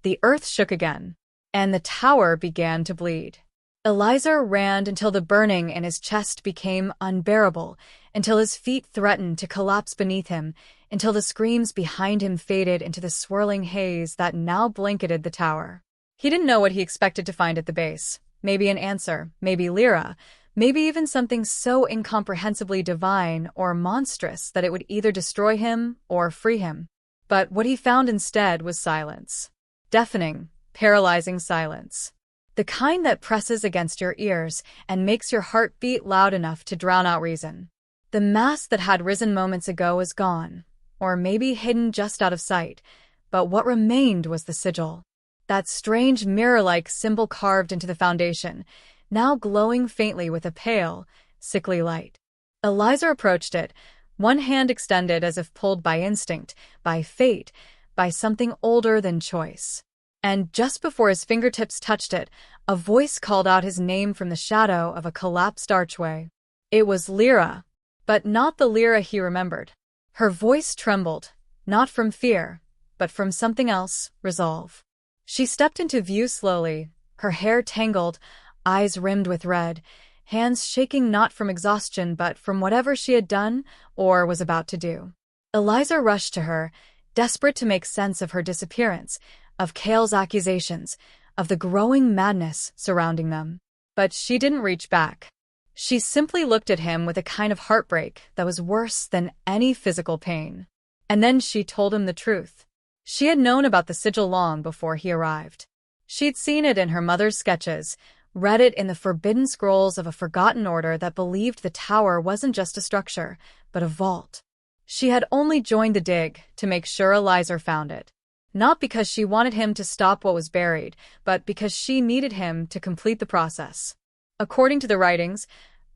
S1: The earth shook again, and the tower began to bleed. Eliezer ran until the burning in his chest became unbearable, until his feet threatened to collapse beneath him, until the screams behind him faded into the swirling haze that now blanketed the tower. He didn't know what he expected to find at the base. Maybe an answer, maybe Lyra, maybe even something so incomprehensibly divine or monstrous that it would either destroy him or free him. But what he found instead was silence. deafening, paralyzing silence. The kind that presses against your ears and makes your heart beat loud enough to drown out reason. The mask that had risen moments ago is gone, or maybe hidden just out of sight, but what remained was the sigil. That strange mirror-like symbol carved into the foundation, now glowing faintly with a pale, sickly light. Eliza approached it, one hand extended as if pulled by instinct, by fate, by something older than choice. And just before his fingertips touched it, a voice called out his name from the shadow of a collapsed archway. It was Lyra, but not the Lyra he remembered. Her voice trembled, not from fear, but from something else, resolve. She stepped into view slowly, her hair tangled, eyes rimmed with red, hands shaking not from exhaustion but from whatever she had done or was about to do. Eliza rushed to her, desperate to make sense of her disappearance, of Cale's accusations, of the growing madness surrounding them. But she didn't reach back. She simply looked at him with a kind of heartbreak that was worse than any physical pain. And then she told him the truth. She had known about the sigil long before he arrived. She'd seen it in her mother's sketches, read it in the forbidden scrolls of a forgotten order that believed the tower wasn't just a structure, but a vault. She had only joined the dig to make sure Eliza found it. Not because she wanted him to stop what was buried, but because she needed him to complete the process. According to the writings,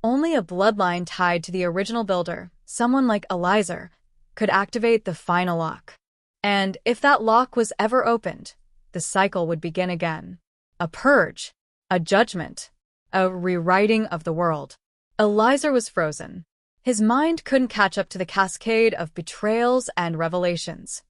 S1: only a bloodline tied to the original builder, someone like Eliza, could activate the final lock. And if that lock was ever opened, the cycle would begin again. A purge, a judgment, a rewriting of the world. Eliza was frozen. His mind couldn't catch up to the cascade of betrayals and revelations.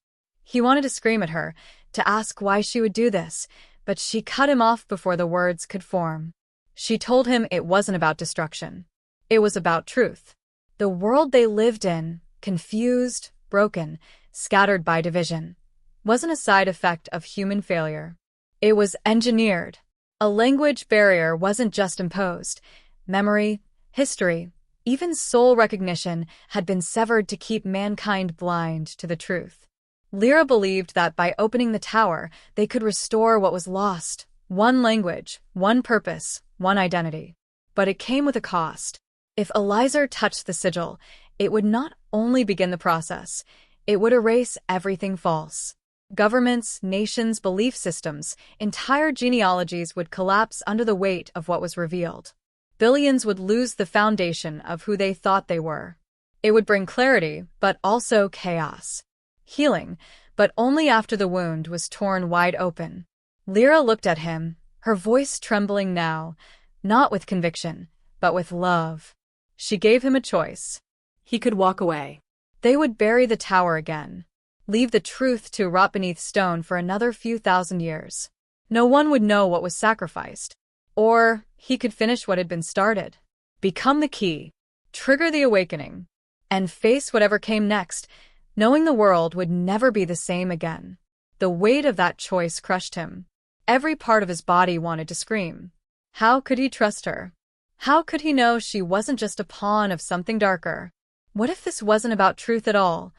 S1: He wanted to scream at her, to ask why she would do this, but she cut him off before the words could form. She told him it wasn't about destruction. It was about truth. The world they lived in, confused, broken, scattered by division, wasn't a side effect of human failure. It was engineered. A language barrier wasn't just imposed. Memory, history, even soul recognition had been severed to keep mankind blind to the truth. Lyra believed that by opening the tower, they could restore what was lost. One language, one purpose, one identity. But it came with a cost. If Eliza touched the sigil, it would not only begin the process, it would erase everything false. Governments, nations, belief systems, entire genealogies would collapse under the weight of what was revealed. Billions would lose the foundation of who they thought they were. It would bring clarity, but also chaos. Healing, but only after the wound was torn wide open. Lyra looked at him, her voice trembling now, not with conviction, but with love. She gave him a choice. He could walk away. They would bury the tower again. Leave the truth to rot beneath stone for another few thousand years. No one would know what was sacrificed. Or he could finish what had been started. Become the key. Trigger the awakening. And face whatever came next, knowing the world would never be the same again. The weight of that choice crushed him. Every part of his body wanted to scream. How could he trust her? How could he know she wasn't just a pawn of something darker? What if this wasn't about truth at all,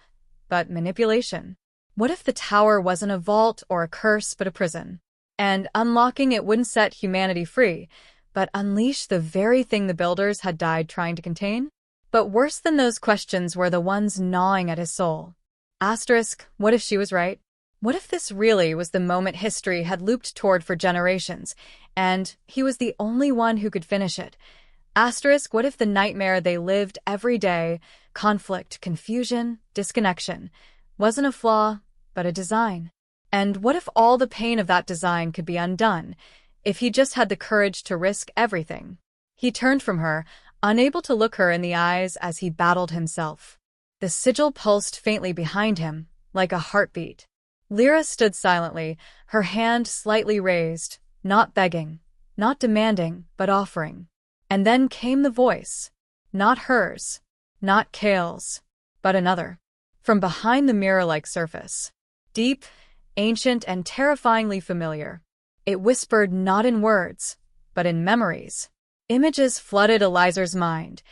S1: but manipulation? What if the tower wasn't a vault or a curse but a prison? And unlocking it wouldn't set humanity free, but unleash the very thing the builders had died trying to contain? But worse than those questions were the ones gnawing at his soul. What if she was right? What if this really was the moment history had looped toward for generations, and he was the only one who could finish it? What if the nightmare they lived every day, conflict, confusion, disconnection, wasn't a flaw, but a design? And what if all the pain of that design could be undone, if he just had the courage to risk everything? He turned from her, unable to look her in the eyes as he battled himself. The sigil pulsed faintly behind him, like a heartbeat. Lyra stood silently, her hand slightly raised, not begging, not demanding, but offering. And then came the voice. Not hers, not Cale's, but another. From behind the mirror-like surface. Deep, ancient, and terrifyingly familiar. It whispered not in words, but in memories. Images flooded Eliza's mind.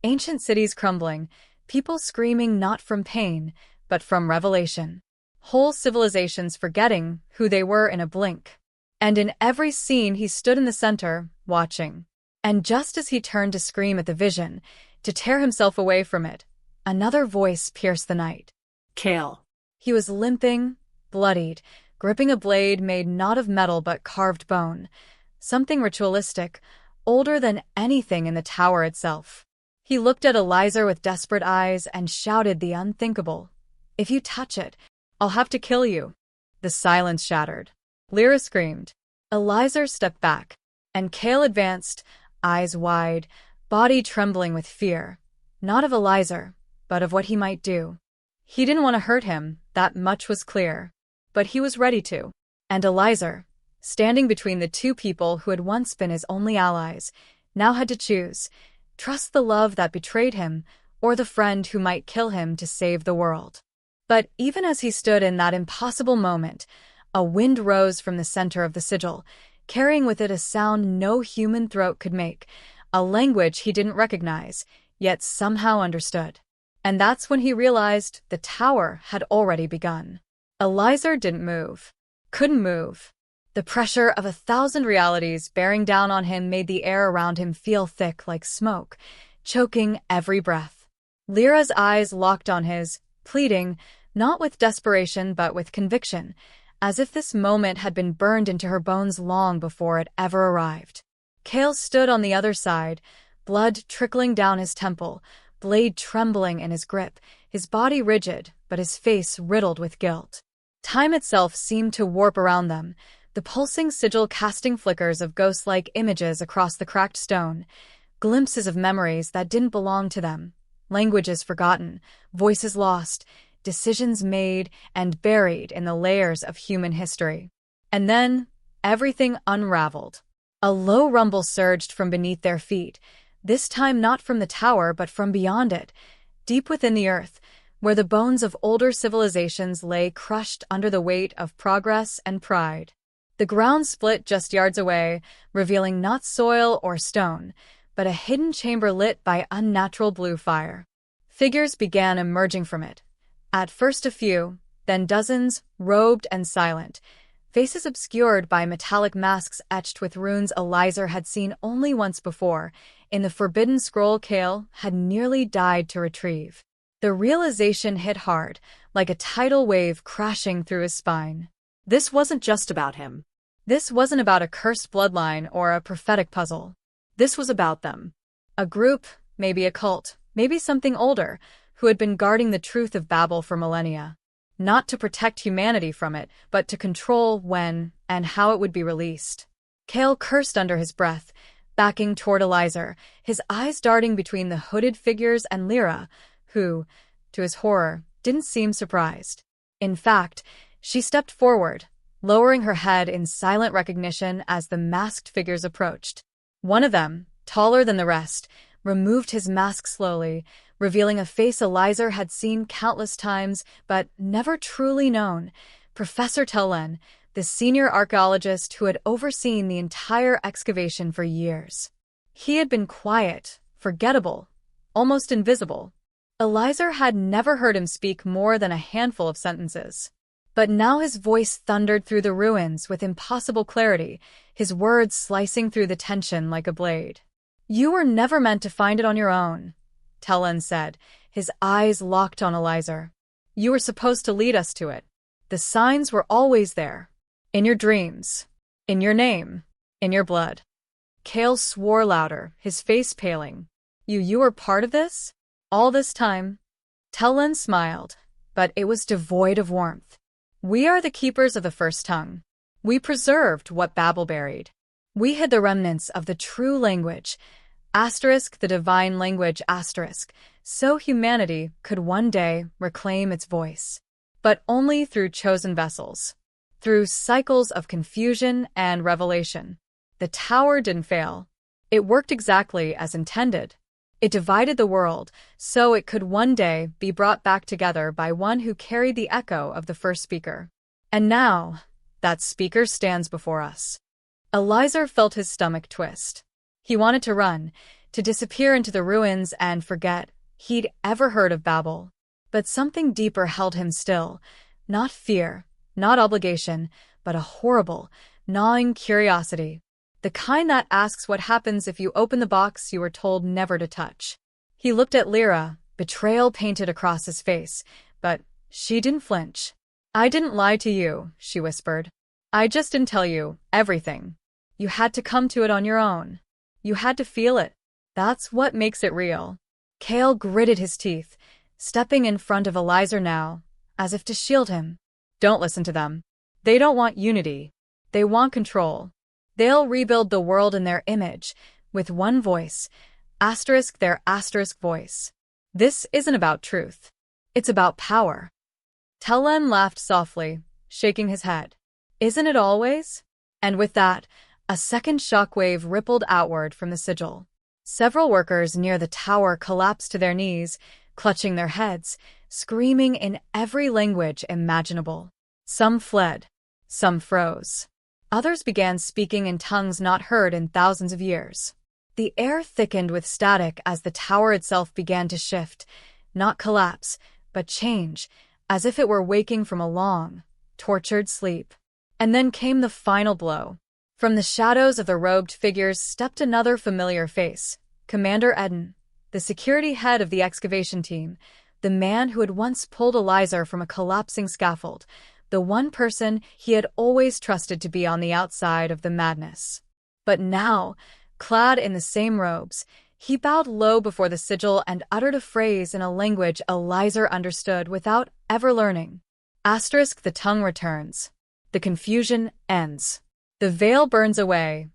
S1: Ancient cities crumbling, people screaming not from pain, but from revelation. whole civilizations forgetting who they were in a blink. And in every scene he stood in the center, watching. And just as he turned to scream at the vision, to tear himself away from it, another voice pierced the night.
S2: Kale.
S1: He was limping, bloodied, gripping a blade made not of metal but carved bone, something ritualistic, older than anything in the tower itself. He looked at Elizar with desperate eyes and shouted the unthinkable. "If you touch it, I'll have to kill you." The silence shattered. Lyra screamed. Elizar stepped back, and Kale advanced, eyes wide, body trembling with fear, not of Elizar, but of what he might do. He didn't want to hurt him, that much was clear. But he was ready to. And Elizar, standing between the two people who had once been his only allies, now had to choose, trust the love that betrayed him, or the friend who might kill him to save the world. But even as he stood in that impossible moment, a wind rose from the center of the sigil, carrying with it a sound no human throat could make, a language he didn't recognize, yet somehow understood. And that's when he realized the tower had already begun. Elizar didn't move. Couldn't move. The pressure of 1,000 realities bearing down on him made the air around him feel thick like smoke, choking every breath. Lyra's eyes locked on his, pleading, not with desperation but with conviction, as if this moment had been burned into her bones long before it ever arrived. Kale stood on the other side, blood trickling down his temple, blade trembling in his grip, his body rigid, but his face riddled with guilt. Time itself seemed to warp around them, the pulsing sigil casting flickers of ghost-like images across the cracked stone, glimpses of memories that didn't belong to them, languages forgotten, voices lost, decisions made and buried in the layers of human history. And then, everything unraveled. A low rumble surged from beneath their feet, this time not from the tower but from beyond it, deep within the earth, where the bones of older civilizations lay crushed under the weight of progress and pride. The ground split just yards away, revealing not soil or stone, but a hidden chamber lit by unnatural blue fire. Figures began emerging from it. At first a few, then dozens, robed and silent, faces obscured by metallic masks etched with runes Elizar had seen only once before, in the forbidden scroll Kale had nearly died to retrieve. The realization hit hard, like a tidal wave crashing through his spine.
S2: This wasn't just about him.
S1: This wasn't about a cursed bloodline or a prophetic puzzle.
S2: This was about them.
S1: A group, maybe a cult, maybe something older, who had been guarding the truth of Babel for millennia. Not to protect humanity from it, but to control when and how it would be released. Kale cursed under his breath, backing toward Elizar, his eyes darting between the hooded figures and Lyra, who, to his horror, didn't seem surprised. In fact, she stepped forward, lowering her head in silent recognition as the masked figures approached. One of them, taller than the rest, removed his mask slowly, revealing a face Elizar had seen countless times but never truly known, Professor Tellen, the senior archaeologist who had overseen the entire excavation for years. He had been quiet, forgettable, almost invisible. Elizar had never heard him speak more than a handful of sentences. But now his voice thundered through the ruins with impossible clarity, his words slicing through the tension like a blade. "You were never meant to find it on your own," Tellen said, his eyes locked on Elizar. "You were supposed to lead us to it. The signs were always there. In your dreams. In your name. In your blood." Kale swore louder, his face paling. You were part of this? All this time?" Tellen smiled, but it was devoid of warmth. "We are the keepers of the first tongue. We preserved what Babel buried. We hid the remnants of the true language, the divine language, so humanity could one day reclaim its voice. But only through chosen vessels, through cycles of confusion and revelation. The tower didn't fail. It worked exactly as intended. It divided the world, so it could one day be brought back together by one who carried the echo of the first speaker. And now, that speaker stands before us. Elizar felt his stomach twist. He wanted to run, to disappear into the ruins and forget he'd ever heard of Babel. But something deeper held him still, Not fear, not obligation, but a horrible, gnawing curiosity. The kind that asks what happens if you open the box you were told never to touch. He looked at Lyra, betrayal painted across his face, but she didn't flinch. "I didn't lie to you," she whispered. "I just didn't tell you everything. You had to come to it on your own. You had to feel it. That's what makes it real." Cale gritted his teeth, stepping in front of Eliezer now, as if to shield him. "Don't listen to them. They don't want unity. They want control. They'll rebuild the world in their image, with one voice, their voice. This isn't about truth. It's about power." Tellen laughed softly, shaking his head. "Isn't it always?" And with that, a second shockwave rippled outward from the sigil. Several workers near the tower collapsed to their knees, clutching their heads, screaming in every language imaginable. Some fled. Some froze. Others began speaking in tongues not heard in thousands of years. The air thickened with static as the tower itself began to shift, not collapse, but change, as if it were waking from a long, tortured sleep. And then came the final blow. From the shadows of the robed figures stepped another familiar face, Commander Eden, the security head of the excavation team, the man who had once pulled Eliezer from a collapsing scaffold, the one person he had always trusted to be on the outside of the madness. But now, clad in the same robes, he bowed low before the sigil and uttered a phrase in a language Eliezer understood without ever learning. The tongue returns. The confusion ends. The veil burns away.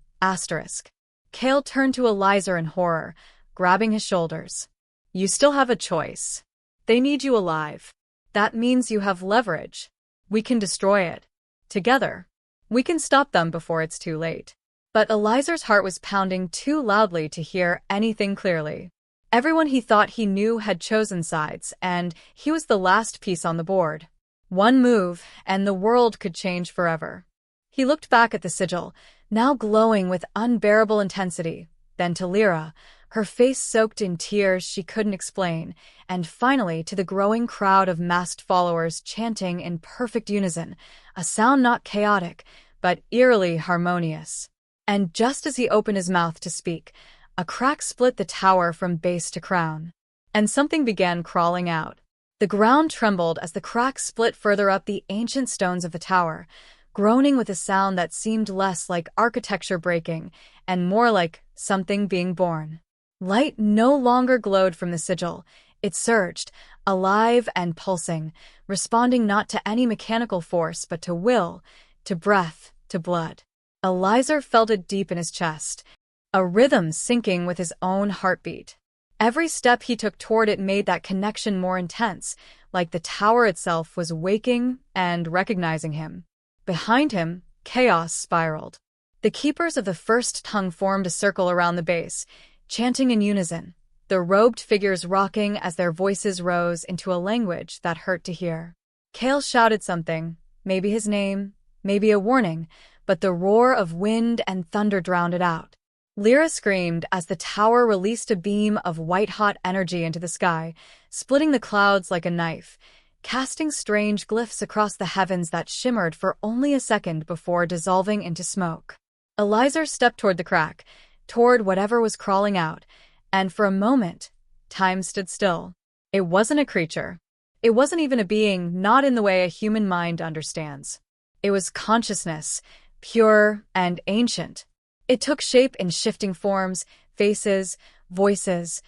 S1: Cale turned to Eliezer in horror, grabbing his shoulders. "You still have a choice. They need you alive. That means you have leverage. We can destroy it. Together. We can stop them before it's too late." But Eliezer's heart was pounding too loudly to hear anything clearly. Everyone he thought he knew had chosen sides, and he was the last piece on the board. One move, and the world could change forever. He looked back at the sigil, now glowing with unbearable intensity, then to Lyra, her face soaked in tears she couldn't explain, and finally to the growing crowd of masked followers chanting in perfect unison, a sound not chaotic, but eerily harmonious. And just as he opened his mouth to speak, a crack split the tower from base to crown. And something began crawling out. The ground trembled as the crack split further up the ancient stones of the tower, groaning with a sound that seemed less like architecture breaking and more like something being born. Light no longer glowed from the sigil. It surged, alive and pulsing, responding not to any mechanical force but to will, to breath, to blood. Eliezer felt it deep in his chest, a rhythm syncing with his own heartbeat. Every step he took toward it made that connection more intense, like the tower itself was waking and recognizing him. Behind him, chaos spiraled. The keepers of the first tongue formed a circle around the base, chanting in unison, the robed figures rocking as their voices rose into a language that hurt to hear. Cale shouted something, maybe his name, maybe a warning, but the roar of wind and thunder drowned it out. Lyra screamed as the tower released a beam of white-hot energy into the sky, splitting the clouds like a knife, casting strange glyphs across the heavens that shimmered for only a second before dissolving into smoke. Eliezer stepped toward the crack, toward whatever was crawling out, and for a moment, time stood still. It wasn't a creature. It wasn't even a being, not in the way a human mind understands. It was consciousness, pure and ancient. It took shape in shifting forms, faces, voices,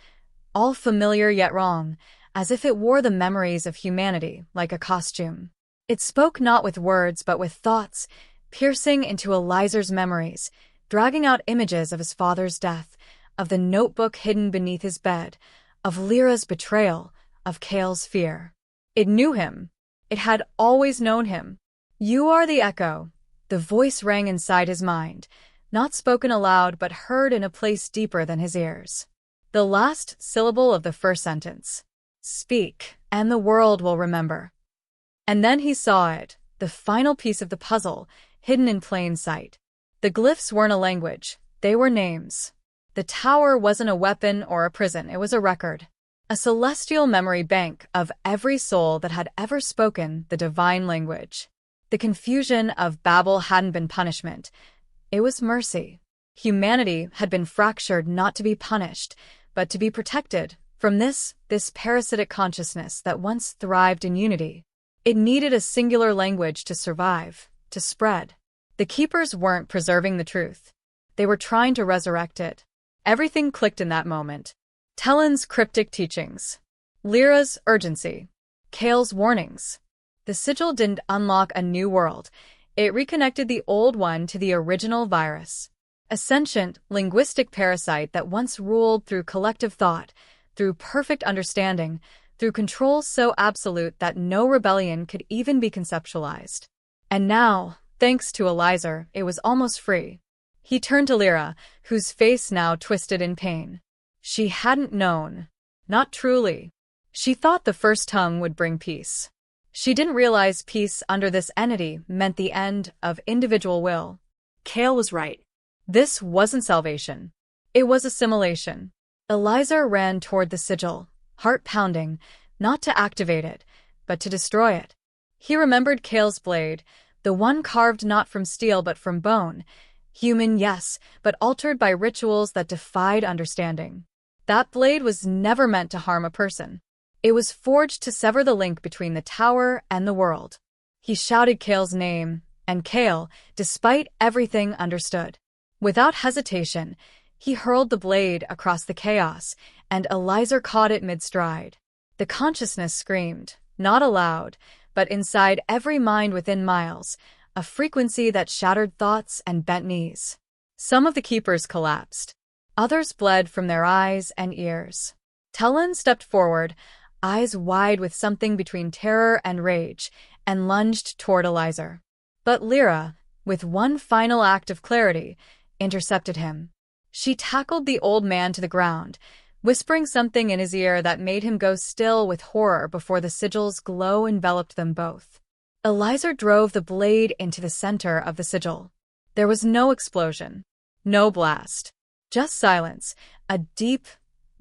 S1: all familiar yet wrong, as if it wore the memories of humanity like a costume. It spoke not with words but with thoughts, piercing into Eliezer's memories, dragging out images of his father's death, of the notebook hidden beneath his bed, of Lyra's betrayal, of Cale's fear. It knew him. It had always known him. "You are the echo." The voice rang inside his mind, not spoken aloud but heard in a place deeper than his ears. The last syllable of the first sentence. "Speak, and the world will remember." And then he saw it, the final piece of the puzzle, hidden in plain sight. The glyphs weren't a language, they were names. The tower wasn't a weapon or a prison, it was a record. a celestial memory bank of every soul that had ever spoken the divine language. The confusion of Babel hadn't been punishment. It was mercy. Humanity had been fractured not to be punished, but to be protected from this parasitic consciousness that once thrived in unity. It needed a singular language to survive, to spread. The keepers weren't preserving the truth. They were trying to resurrect it. Everything clicked in that moment. Talon's cryptic teachings, Lyra's urgency, Kale's warnings. The sigil didn't unlock a new world. It reconnected the old one to the original virus. A sentient, linguistic parasite that once ruled through collective thought, through perfect understanding, through control so absolute that no rebellion could even be conceptualized. And now, thanks to Eliezer, it was almost free. He turned to Lyra, whose face now twisted in pain. She hadn't known. Not truly. She thought the first tongue would bring peace. She didn't realize peace under this entity meant the end of individual will.
S2: Kale was right.
S1: This wasn't salvation. It was assimilation. Eliezer ran toward the sigil, heart pounding, not to activate it, but to destroy it. He remembered Kale's blade, the one carved not from steel but from bone. Human, yes, but altered by rituals that defied understanding. That blade was never meant to harm a person. It was forged to sever the link between the tower and the world. He shouted Kale's name, and Kale, despite everything, understood. Without hesitation, he hurled the blade across the chaos, and Eliezer caught it mid-stride. The consciousness screamed, not aloud, but inside every mind within miles, a frequency that shattered thoughts and bent knees. Some of the keepers collapsed. Others bled from their eyes and ears. Talon stepped forward, eyes wide with something between terror and rage, and lunged toward Eliezer. But Lyra, with one final act of clarity, intercepted him. She tackled the old man to the ground, whispering something in his ear that made him go still with horror before the sigil's glow enveloped them both. Eliezer drove the blade into the center of the sigil. There was no explosion, no blast, just silence, a deep,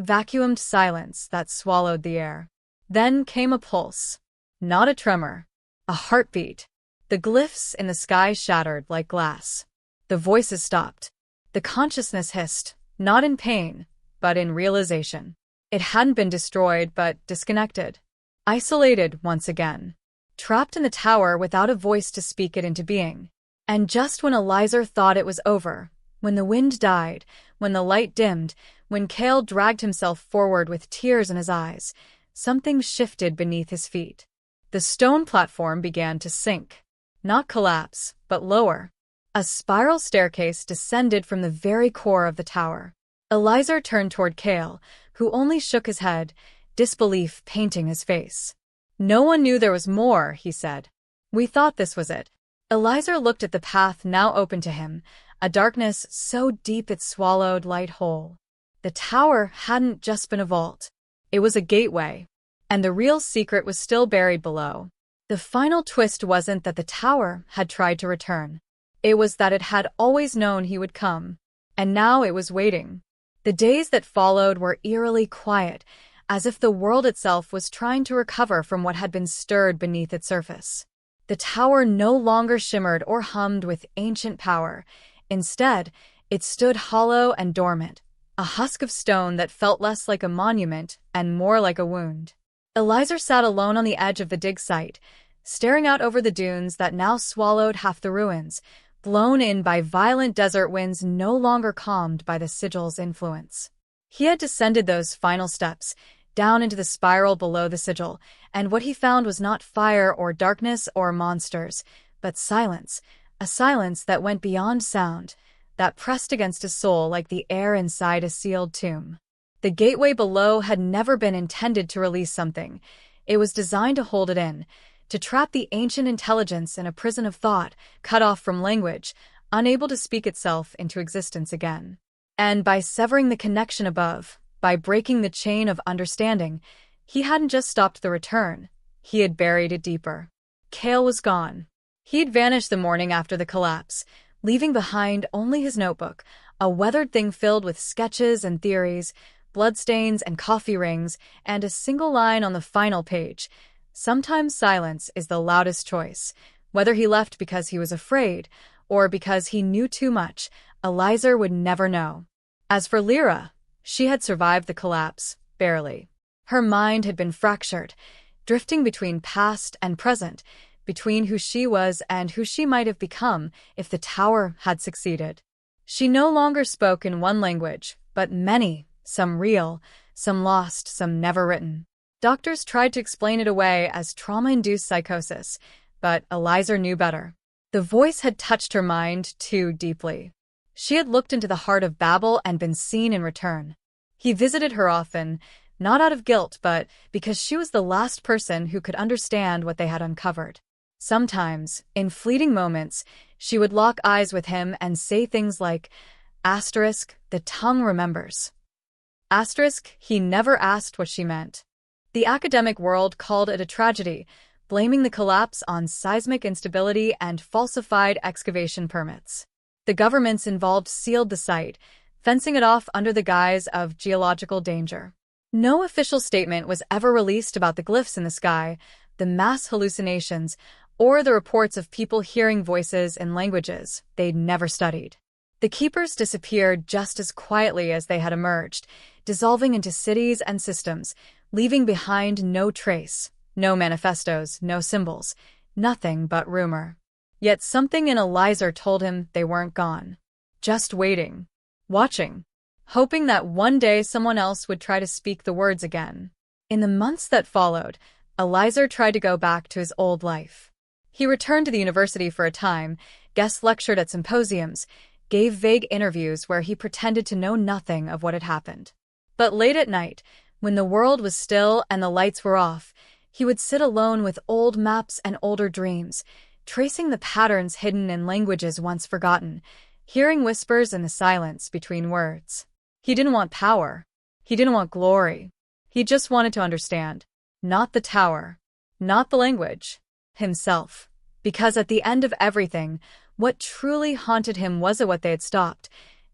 S1: vacuumed silence that swallowed the air. Then came a pulse, not a tremor, a heartbeat. The glyphs in the sky shattered like glass. The voices stopped. The consciousness hissed, not in pain, but in realization. It hadn't been destroyed, but disconnected. Isolated once again. Trapped in the tower without a voice to speak it into being. And just when Eliezer thought it was over, when the wind died, when the light dimmed, when Kale dragged himself forward with tears in his eyes, something shifted beneath his feet. The stone platform began to sink. Not collapse, but lower. A spiral staircase descended from the very core of the tower. Eliezer turned toward Kale, who only shook his head, disbelief painting his face. "No one knew there was more," he said. "We thought this was it." Eliezer looked at the path now open to him, a darkness so deep it swallowed light whole. The tower hadn't just been a vault. It was a gateway, and the real secret was still buried below. The final twist wasn't that the tower had tried to return. It was that it had always known he would come, and now it was waiting. The days that followed were eerily quiet, as if the world itself was trying to recover from what had been stirred beneath its surface. The tower no longer shimmered or hummed with ancient power. Instead, it stood hollow and dormant, a husk of stone that felt less like a monument and more like a wound. Eliezer sat alone on the edge of the dig site, staring out over the dunes that now swallowed half the ruins, blown in by violent desert winds no longer calmed by the sigil's influence. He had descended those final steps, down into the spiral below the sigil, and what he found was not fire or darkness or monsters, but silence, a silence that went beyond sound, that pressed against his soul like the air inside a sealed tomb. The gateway below had never been intended to release something. It was designed to hold it in, to trap the ancient intelligence in a prison of thought, cut off from language, unable to speak itself into existence again. And by severing the connection above, by breaking the chain of understanding, he hadn't just stopped the return, he had buried it deeper. Kale was gone. He'd vanished the morning after the collapse, leaving behind only his notebook, a weathered thing filled with sketches and theories, bloodstains and coffee rings, and a single line on the final page. Sometimes silence is the loudest choice. Whether he left because he was afraid or because he knew too much, Eliza would never know. As for Lyra, she had survived the collapse, barely. Her mind had been fractured, drifting between past and present, between who she was and who she might have become if the tower had succeeded. She no longer spoke in one language, but many, some real, some lost, some never written. Doctors tried to explain it away as trauma-induced psychosis, but Eliza knew better. The voice had touched her mind too deeply. She had looked into the heart of Babel and been seen in return. He visited her often, not out of guilt, but because she was the last person who could understand what they had uncovered. Sometimes, in fleeting moments, she would lock eyes with him and say things like, "The tongue remembers." He never asked what she meant. The academic world called it a tragedy, blaming the collapse on seismic instability and falsified excavation permits. The governments involved sealed the site, fencing it off under the guise of geological danger. No official statement was ever released about the glyphs in the sky, the mass hallucinations, or the reports of people hearing voices in languages they'd never studied. The keepers disappeared just as quietly as they had emerged, dissolving into cities and systems, leaving behind no trace, no manifestos, no symbols, nothing but rumor. Yet something in Eliza told him they weren't gone. Just waiting, watching, hoping that one day someone else would try to speak the words again. In the months that followed, Eliza tried to go back to his old life. He returned to the university for a time, guest lectured at symposiums, gave vague interviews where he pretended to know nothing of what had happened. But late at night, when the world was still and the lights were off, he would sit alone with old maps and older dreams, tracing the patterns hidden in languages once forgotten, hearing whispers in the silence between words. He didn't want power. He didn't want glory. He just wanted to understand. Not the tower. Not the language. Himself. Because at the end of everything, what truly haunted him wasn't what they had stopped.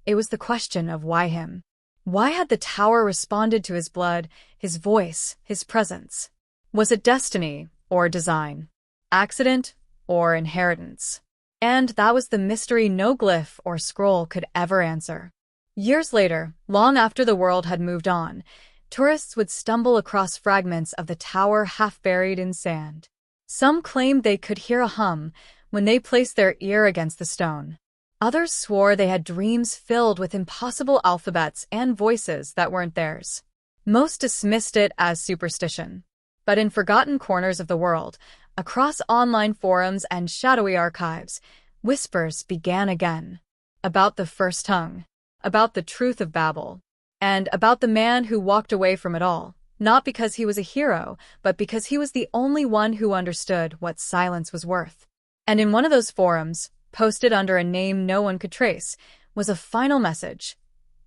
S1: It was the question of why him. Why had the tower responded to his blood, his voice, his presence? Was it destiny or design? Accident or inheritance? And that was the mystery no glyph or scroll could ever answer. Years later, long after the world had moved on, tourists would stumble across fragments of the tower half buried in sand. Some claimed they could hear a hum when they placed their ear against the stone. Others swore they had dreams filled with impossible alphabets and voices that weren't theirs. Most dismissed it as superstition. But in forgotten corners of the world, across online forums and shadowy archives, whispers began again. About the first tongue. About the truth of Babel. And about the man who walked away from it all, not because he was a hero, but because he was the only one who understood what silence was worth. And in one of those forums, posted under a name no one could trace, was a final message.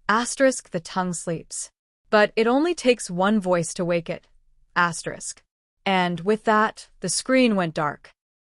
S1: The tongue sleeps. But it only takes one voice to wake it. And with that, the screen went dark.